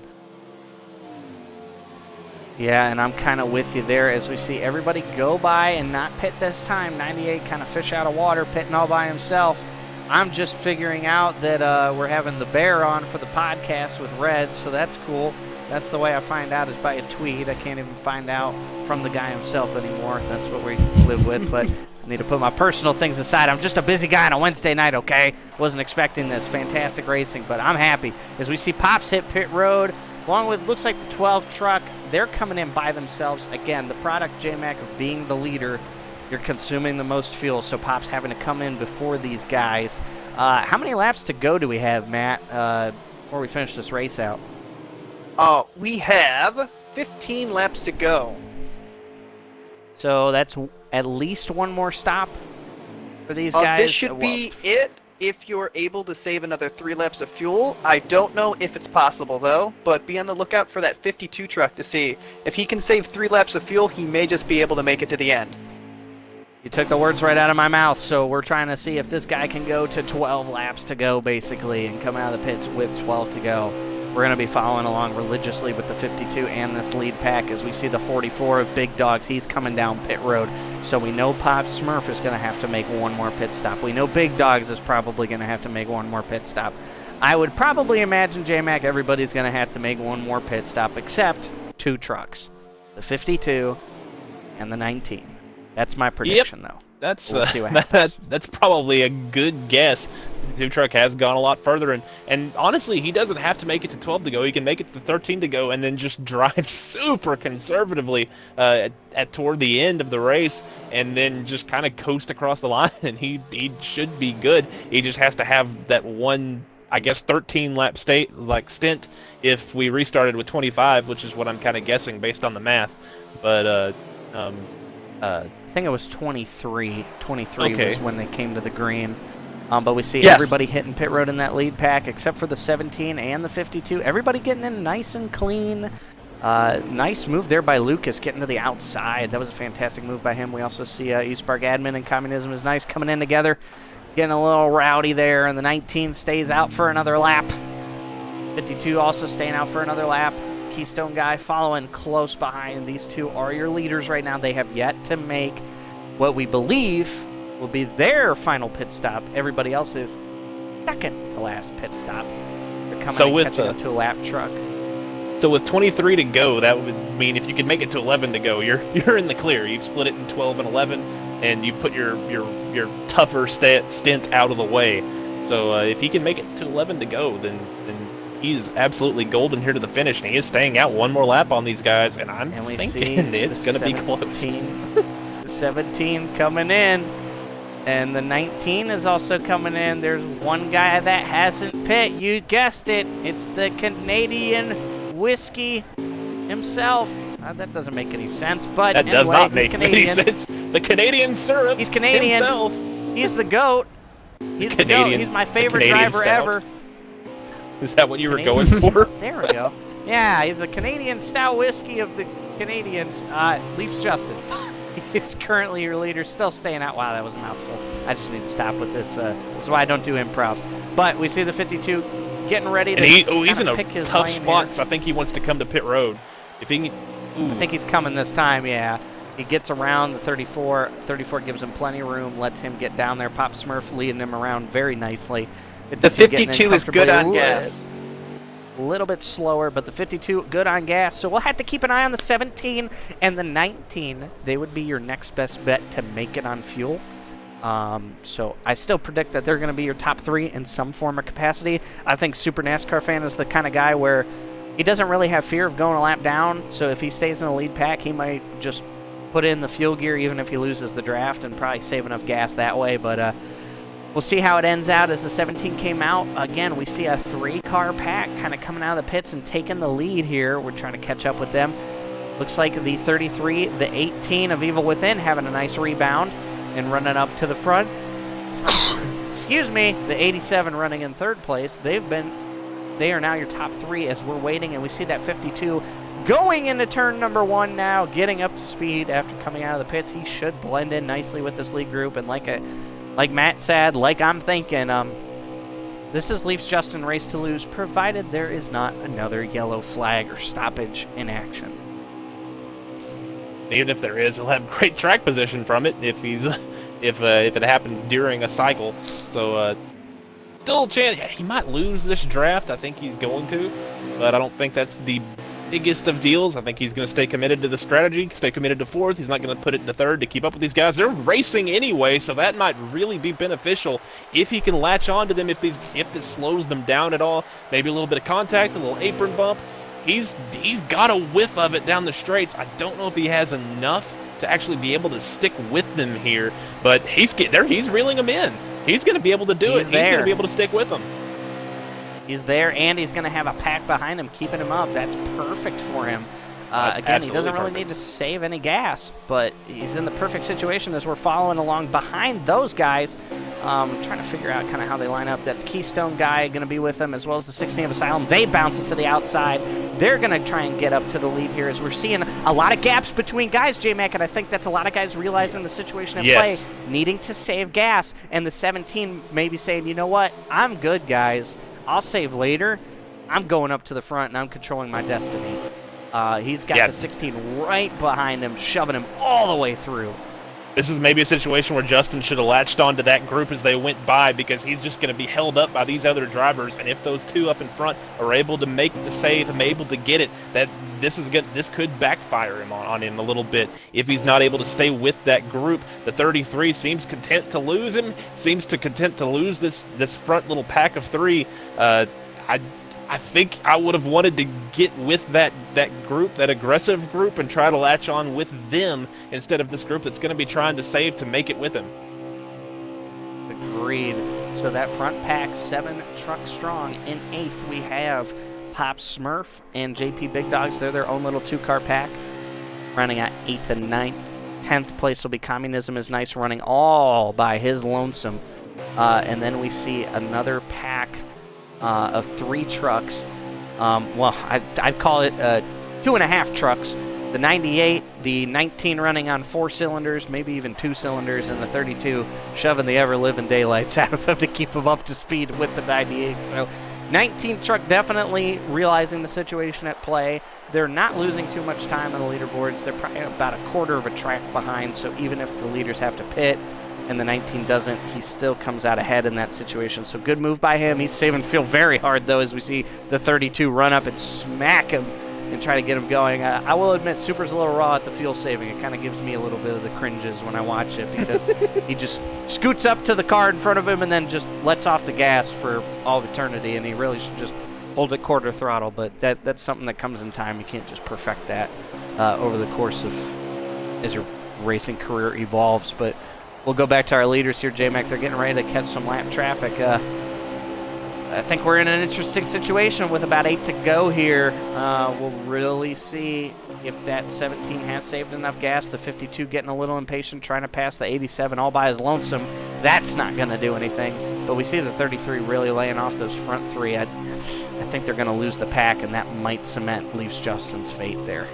Yeah, and I'm kind of with you there as we see everybody go by and not pit this time. 98 kind of fish out of water, pitting all by himself. I'm just figuring out that we're having the bear on for the podcast with Red, so that's cool. That's the way I find out, is by a tweet. I can't even find out from the guy himself anymore. That's what we live with, but I need to put my personal things aside. I'm just a busy guy on a Wednesday night, okay? Wasn't expecting this. Fantastic racing, but I'm happy. As we see Pops hit pit road, along with, looks like the 12 truck, they're coming in by themselves. Again, the product, J-Mac, of being the leader, you're consuming the most fuel, so Pop's having to come in before these guys. How many laps to go do we have, Matt, before we finish this race out? We have 15 laps to go. So that's at least one more stop for these guys? This should be it if you're able to save another 3 laps of fuel. I don't know if it's possible, though, but be on the lookout for that 52 truck to see. If he can save 3 laps of fuel, he may just be able to make it to the end. You took the words right out of my mouth, so we're trying to see if this guy can go to 12 laps to go, basically, and come out of the pits with 12 to go. We're going to be following along religiously with the 52 and this lead pack as we see the 44 of Big Dogs. He's coming down pit road, so we know Pop Smurf is going to have to make one more pit stop. We know Big Dogs is probably going to have to make one more pit stop. I would probably imagine, J-Mac, everybody's going to have to make one more pit stop except 2 trucks, the 52 and the 19. That's my prediction, though. That's we'll see what happens. That's probably a good guess. The 2 truck has gone a lot further, and honestly, he doesn't have to make it to 12 to go. He can make it to 13 to go, and then just drive super conservatively toward the end of the race, and then just kind of coast across the line, and he should be good. He just has to have that one, I guess, 13 lap stint if we restarted with 25, which is what I'm kind of guessing based on the math. But I think it was 23. 23 okay. was when they came to the green. But we see Yes. everybody hitting pit road in that lead pack, except for the 17 and the 52. Everybody getting in nice and clean. Nice move there by Lucas, getting to the outside. That was a fantastic move by him. We also see eSpark Admin and Communism is nice coming in together, getting a little rowdy there. And the 19 stays out for another lap. 52 also staying out for another lap. Keystone guy following close behind. These 2 are your leaders right now. They have yet to make what we believe will be their final pit stop. Everybody else is second to last pit stop. They're coming and catching up to a lap truck. So with 23 to go, that would mean if you can make it to 11 to go, you're in the clear. You've split it in 12 and 11, and you put your tougher stint out of the way. So if he can make it to 11 to go, then he is absolutely golden here to the finish, and he is staying out one more lap on these guys, and I'm thinking it's going to be close. The 17 coming in, and the 19 is also coming in. There's one guy that hasn't pit. You guessed it. It's the Canadian whiskey himself. That doesn't make any sense, but that anyway, does not make any sense. The Canadian syrup. He's Canadian. Himself. He's the GOAT. He's the GOAT. He's my favorite driver ever. Is that what you were going for? There we go. Yeah, he's the Canadian stout whiskey of the Canadians. LeafsJustin. He's currently your leader, still staying out. Wow, that was a mouthful. I just need to stop with this. This is why I don't do improv. But we see the 52 getting ready to he's in a pick his tough lane spot, here. so I think he wants to come to pit road. If he can, I think he's coming this time, yeah. He gets around the 34. 34 gives him plenty of room, lets him get down there. Pop Smurf leading him around very nicely. The 52 is good on gas. A little bit slower, but the 52 good on gas. So we'll have to keep an eye on the 17 and the 19. They would be your next best bet to make it on fuel. So I still predict that they're going to be your top 3 in some form or capacity. I think Super NASCAR Fan is the kind of guy where he doesn't really have fear of going a lap down, so if he stays in the lead pack, he might just put in the fuel gear even if he loses the draft and probably save enough gas that way. But we'll see how it ends out as the 17 came out. Again, we see a 3-car pack kind of coming out of the pits and taking the lead here. We're trying to catch up with them. Looks like the 33, the 18 of Evil Within having a nice rebound and running up to the front. Excuse me, the 87 running in 3rd place. They are now your top 3 as we're waiting, and we see that 52 going into turn number 1 now, getting up to speed after coming out of the pits. He should blend in nicely with this lead group, and like Matt said, like I'm thinking, this is LeafsJustin race to lose, provided there is not another yellow flag or stoppage in action. Even if there is, he'll have great track position from it if it happens during a cycle. So still a chance. Yeah, he might lose this draft. I think he's going to, but I don't think that's the biggest of deals. I think he's going to stay committed to the strategy, stay committed to 4th. He's not going to put it into 3rd to keep up with these guys. They're racing anyway, so that might really be beneficial if he can latch on to them. If this slows them down at all, maybe a little bit of contact, a little apron bump. He's got a whiff of it down the straights. I don't know if he has enough to actually be able to stick with them here, but he's reeling them in. He's going to be able to do it. He's going to be able to stick with them. He's there, and he's going to have a pack behind him keeping him up. That's perfect for him. Again, he doesn't really need to save any gas, but he's in the perfect situation as we're following along behind those guys. Trying to figure out kind of how they line up. That's Keystone Guy going to be with him, as well as the 16 of Asylum. They bounce it to the outside. They're going to try and get up to the lead here as we're seeing a lot of gaps between guys, J-Mac, and I think that's a lot of guys realizing the situation at play, needing to save gas, and the 17 maybe saying, you know what, I'm good, guys. I'll save later. I'm going up to the front, and I'm controlling my destiny. He's got the 16 right behind him, shoving him all the way through. This is maybe a situation where Justin should have latched onto that group as they went by, because he's just going to be held up by these other drivers, and if those 2 up in front are able to make the save and able to get it, that this could backfire him on him a little bit if he's not able to stay with that group. The 33 seems content to lose him, seems content to lose this front little pack of 3. I think I would have wanted to get with that group, that aggressive group, and try to latch on with them instead of this group that's going to be trying to save to make it with him. Agreed. So that front pack, 7 trucks strong. In 8th, we have Pop Smurf and JP Big Dogs. They're their own little 2-car pack, running at 8th and 9th. 10th place will be Communism is Nice, running all by his lonesome. And then we see another pack of 3 trucks. Well, I'd call it 2.5 trucks. The 98, the 19 running on 4 cylinders, maybe even 2 cylinders, and the 32 shoving the ever-living daylights out of him to keep him up to speed with the 98. So 19 truck definitely realizing the situation at play. They're not losing too much time on the leaderboards. They're probably about a quarter of a track behind, so even if the leaders have to pit and the 19 doesn't, he still comes out ahead in that situation. So good move by him. He's saving Phil very hard, though, as we see the 32 run up and smack him and try to get him going. I will admit, Super's a little raw at the fuel saving. It kind of gives me a little bit of the cringes when I watch it, because he just scoots up to the car in front of him and then just lets off the gas for all of eternity, and he really should just hold it quarter throttle. But that's something that comes in time. You can't just perfect that over the course of as your racing career evolves. But we'll go back to our leaders here, J-Mac. They're getting ready to catch some lap traffic. I think we're in an interesting situation with about 8 to go here. We'll really see if that 17 has saved enough gas. The 52 getting a little impatient, trying to pass the 87 all by his lonesome. That's not going to do anything. But we see the 33 really laying off those front 3. I think they're going to lose the pack, and that might cement LeafsJustin's fate there.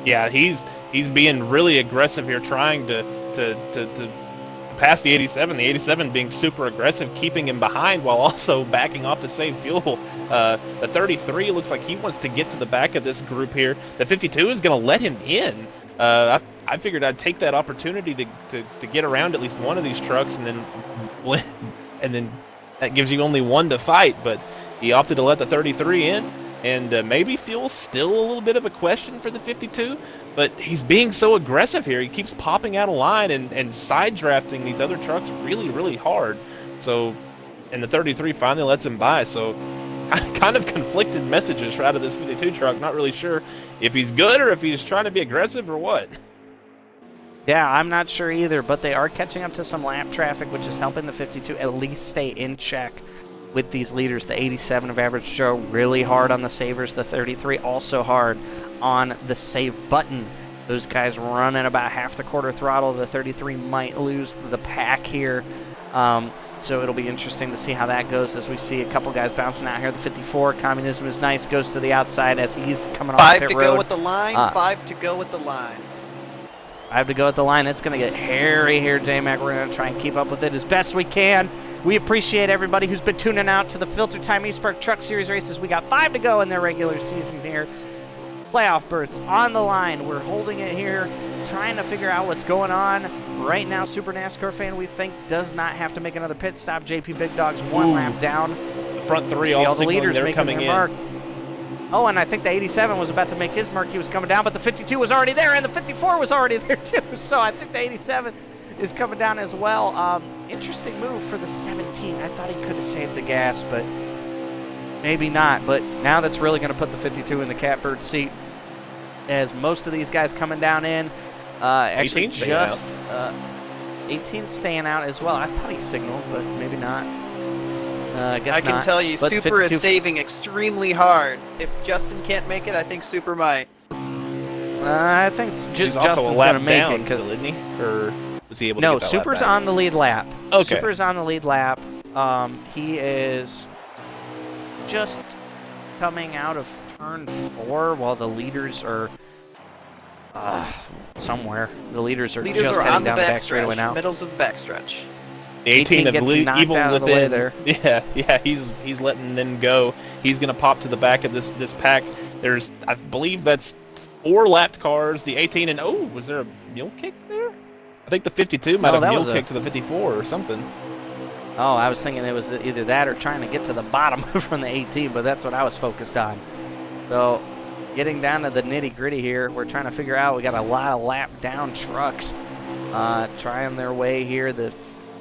Yeah, he's being really aggressive here, trying to pass the 87. The 87 being super aggressive, keeping him behind while also backing off to save fuel. The 33 looks like he wants to get to the back of this group here. The 52 is going to let him in. I figured I'd take that opportunity to get around at least one of these trucks, and then that gives you only one to fight. But he opted to let the 33 in. And maybe fuel's still a little bit of a question for the 52, but he's being so aggressive here. He keeps popping out of line and side drafting these other trucks really, really hard. So, and the 33 finally lets him by. So, kind of conflicted messages out of this 52 truck. Not really sure if he's good or if he's trying to be aggressive or what. Yeah, I'm not sure either, but they are catching up to some lap traffic, which is helping the 52 at least stay in check with these leaders. The 87 of Average Joe really hard on the savers. The 33 also hard on the save button. Those guys running about half the quarter throttle. The 33 might lose the pack here. So it'll be interesting to see how that goes as we see a couple guys bouncing out here. The 54, Communism is nice, goes to the outside as he's coming off pit road. 5 to go with the line, 5 to go with the line. 5 to go at the line. It's going to get hairy here, J-Mac. We're going to try and keep up with it as best we can. We appreciate everybody who's been tuning out to the FilterTime eSpark Truck Series races. We got 5 to go in their regular season here. Playoff berths on the line. We're holding it here, trying to figure out what's going on. Right now, Super NASCAR fan, we think, does not have to make another pit stop. JP Big Dog's one lap down. The front three all the leaders they're coming in. Mark. Oh, and I think the 87 was about to make his mark. He was coming down, but the 52 was already there, and the 54 was already there, too. So I think the 87 is coming down as well. Interesting move for the 17. I thought he could have saved the gas, but maybe not. But now that's really going to put the 52 in the catbird seat, as most of these guys coming down in. Actually, just 18 staying out as well. I thought he signaled, but maybe not. I guess I can tell you, but Super is saving extremely hard. If Justin can't make it, I think Super might. I think He's Justin's also a lap going to make down it. Still, isn't he? Or was he able to no, get that Super's lap back? on the lead lap. Okay. Super's on the lead lap. He is just coming out of turn 4 while the leaders are somewhere. The leaders are just heading down the back straightaway now. Middles of the backstretch. The 18 gets knocked out of the way there. Yeah, he's letting them go. He's gonna pop to the back of this pack. There's, I believe that's 4 lapped cars. The 18 and was there a mule kick there? I think the 52 might have mule kicked to the 54 or something. Oh, I was thinking it was either that or trying to get to the bottom from the 18, but that's what I was focused on. So, getting down to the nitty-gritty here, we're trying to figure out, we got a lot of lap-down trucks trying their way here. The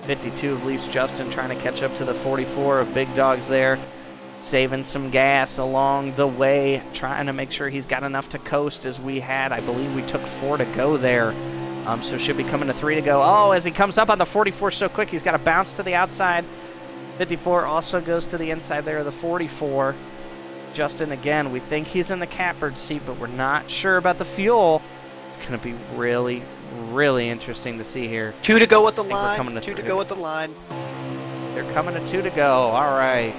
52 of LeafsJustin trying to catch up to the 44 of Big Dogs there, saving some gas along the way, trying to make sure he's got enough to coast as we had. I believe we took 4 to go there. So should be coming to 3 to go. Oh, as he comes up on the 44 so quick, he's got to bounce to the outside. 54 also goes to the inside there of the 44. Justin, again, we think he's in the catbird seat, but we're not sure about the fuel. It's going to be really, really interesting to see here. 2 to go with the line. 2 to 3. go with the line. They're coming to 2 to go. All right.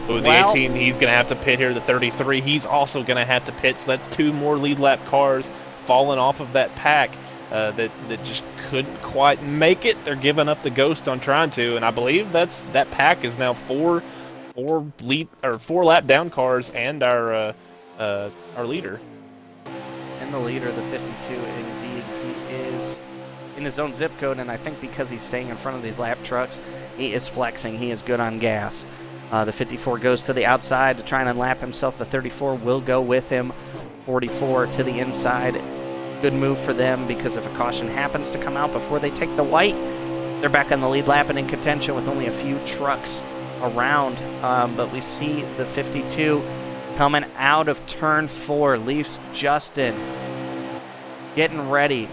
Ooh, the 18, he's going to have to pit here. The 33, he's also going to have to pit. So that's 2 more lead lap cars falling off of that pack that just couldn't quite make it. They're giving up the ghost on trying to, and I believe that pack is now 4 lap down cars and our leader. And the leader, the 52, indeed, he is in his own zip code, and I think because he's staying in front of these lap trucks, he is flexing. He is good on gas. The 54 goes to the outside to try and unlap himself. The 34 will go with him. 44 to the inside. Good move for them, because if a caution happens to come out before they take the white, they're back on the lead lap and in contention with only a few trucks around. But we see the 52 coming out of turn 4. LeafsJustin getting ready.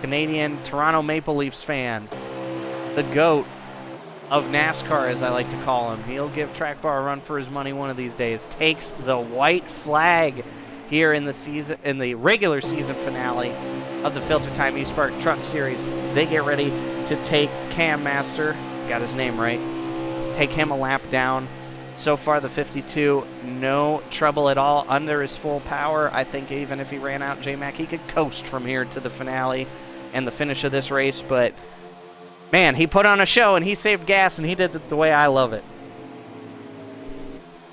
Canadian Toronto Maple Leafs fan. The GOAT of NASCAR, as I like to call him. He'll give Track Bar a run for his money one of these days. Takes the white flag here in the regular season finale of the FilterTime eSpark Truck Series. They get ready to take Cam Master, got his name right, take him a lap down. So far, the 52, no trouble at all, under his full power. I think even if he ran out J-Mac, he could coast from here to the finale and the finish of this race. But, man, he put on a show, and he saved gas, and he did it the way I love it.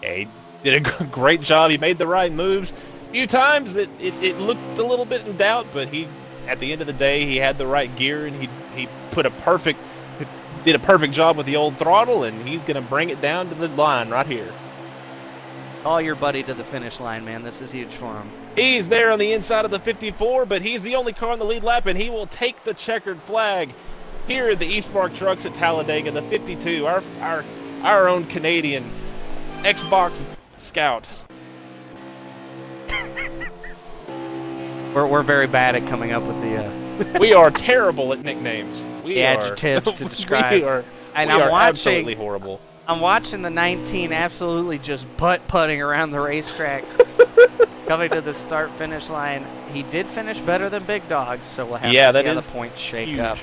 Yeah, he did a great job. He made the right moves. A few times it looked a little bit in doubt, but at the end of the day, he had the right gear, and he did a perfect job with the old throttle, and he's going to bring it down to the line right here. Call your buddy to the finish line, man. This is huge for him. He's there on the inside of the 54, but he's the only car on the lead lap, and he will take the checkered flag here at the eSpark trucks at Talladega, the 52, our own Canadian Xbox Scout. We're very bad at coming up with the We are terrible at nicknames. the adjectives to describe. We are absolutely horrible. I'm watching the 19 absolutely just butt-putting around the racetrack. Coming to the start-finish line. He did finish better than Big Dogs, so we'll have to see how the points shake up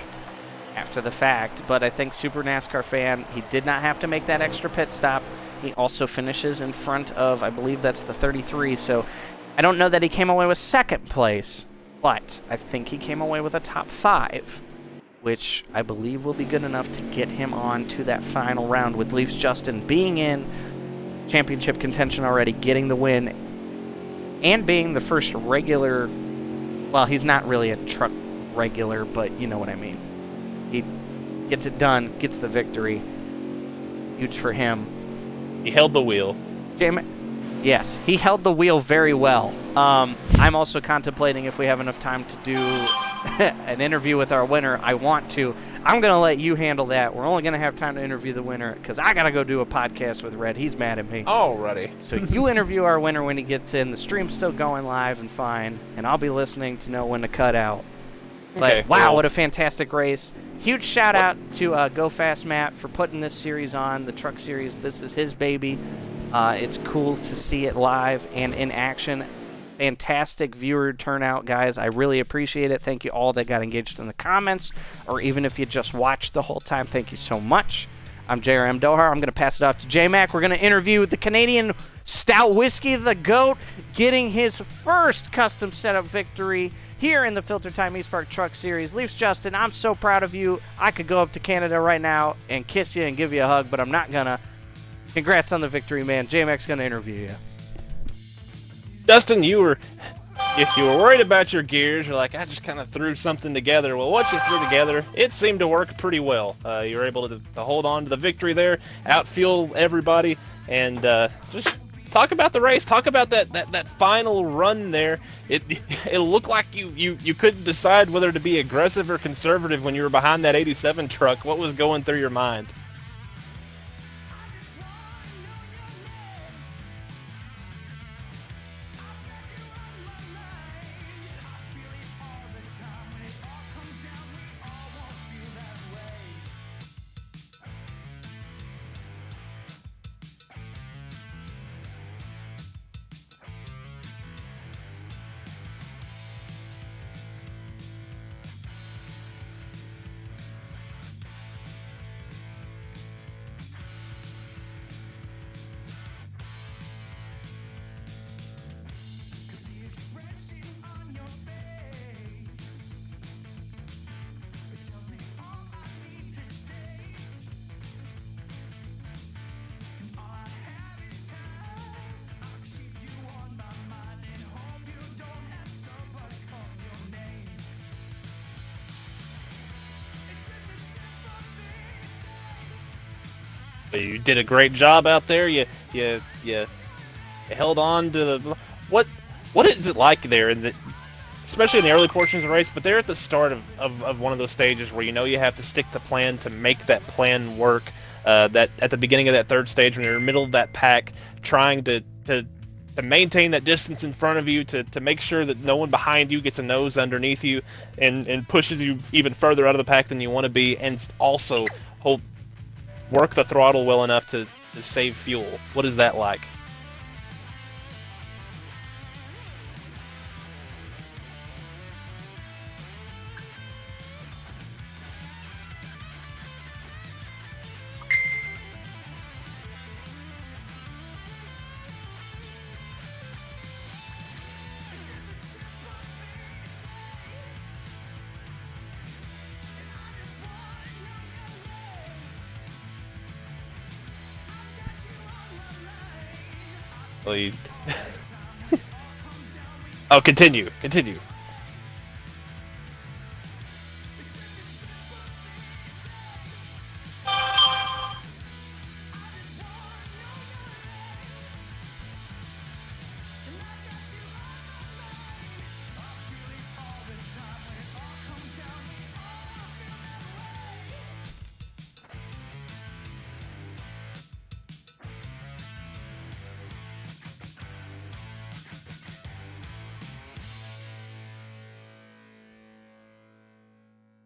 after the fact. But I think Super NASCAR Fan, he did not have to make that extra pit stop. He also finishes in front of, I believe that's the 33, so I don't know that he came away with second place, but I think he came away with a top 5, which I believe will be good enough to get him on to that final round with LeafsJustin being in championship contention already, getting the win, and being the first regular, well, he's not really a truck regular, but you know what I mean. He gets it done, gets the victory. Huge for him. He held the wheel. Yes, he held the wheel very well. I'm also contemplating if we have enough time to do an interview with our winner. I want to. I'm going to let you handle that. We're only going to have time to interview the winner because I got to go do a podcast with Red. He's mad at me. Alrighty. So you interview our winner when he gets in. The stream's still going live and fine, and I'll be listening to know when to cut out. But okay, wow, cool. What a fantastic race. Huge shout out to Go Fast Matt for putting this series on, the truck series. This is his baby. It's cool to see it live and in action. Fantastic viewer turnout, guys. I really appreciate it. Thank you all that got engaged in the comments, or even if you just watched the whole time, thank you so much. I'm JRM Dohar. I'm going to pass it off to J-Mac. We're going to interview the Canadian Stout Whiskey, the GOAT, getting his first custom setup victory here in the FilterTime eSpark Truck Series. LeafsJustin, I'm so proud of you. I could go up to Canada right now and kiss you and give you a hug, but I'm not going to. Congrats on the victory, man. J-Mac's going to interview you. Justin, if you were worried about your gears, you're like, I just kind of threw something together. Well, what you threw together, it seemed to work pretty well. You were able to hold on to the victory there, outfuel everybody, and just talk about the race. Talk about that final run there. It looked like you couldn't decide whether to be aggressive or conservative when you were behind that 87 truck. What was going through your mind? You did a great job out there. You held on to the what is it like there? Is it, especially in the early portions of the race, but they're at the start of one of those stages where you know you have to stick to plan to make that plan work. That at the beginning of that third stage when you're in the middle of that pack, trying to maintain that distance in front of you, to make sure that no one behind you gets a nose underneath you and pushes you even further out of the pack than you want to be, and also work the throttle well enough to save fuel. What is that like? Well, oh, continue.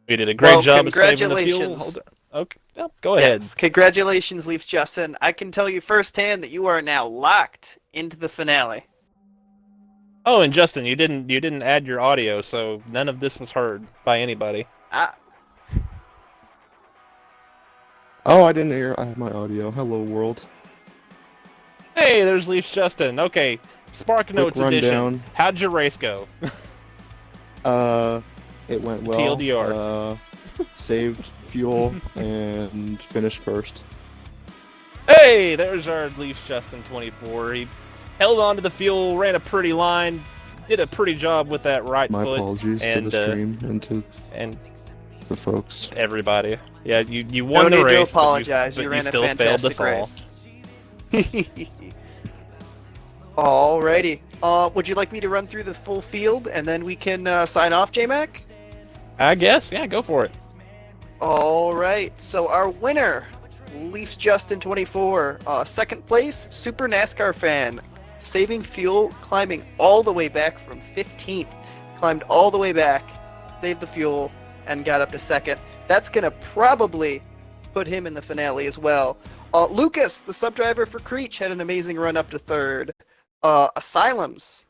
We did a great job of saving the fuel. Congratulations. Hold on. Okay, yep, go ahead. Yes, congratulations, LeafsJustin. I can tell you firsthand that you are now locked into the finale. Oh, and Justin, you didn't add your audio, so none of this was heard by anybody. Oh, I didn't hear. I have my audio. Hello, world. Hey, there's LeafsJustin. Okay, Spark Notes edition. Rundown. How'd your race go? It went well. TLDR. Saved fuel and finished first. Hey, there's our LeafsJustin 24. He held on to the fuel, ran a pretty line, did a pretty job with that right My foot. apologies to the stream and to the folks. Everybody. Yeah, you won no the race. No need to apologize. But you you ran a still failed us fantastic all. Alrighty. Would you like me to run through the full field and then we can sign off, J-Mac? I guess. Yeah, go for it. Alright, so our winner, LeafsJustin 24. Second place, Supernascarfan. Saving fuel, climbing all the way back from 15th. Climbed all the way back, saved the fuel, and got up to second. That's going to probably put him in the finale as well. Lucas, the sub-driver for Creech, had an amazing run up to third. Asylums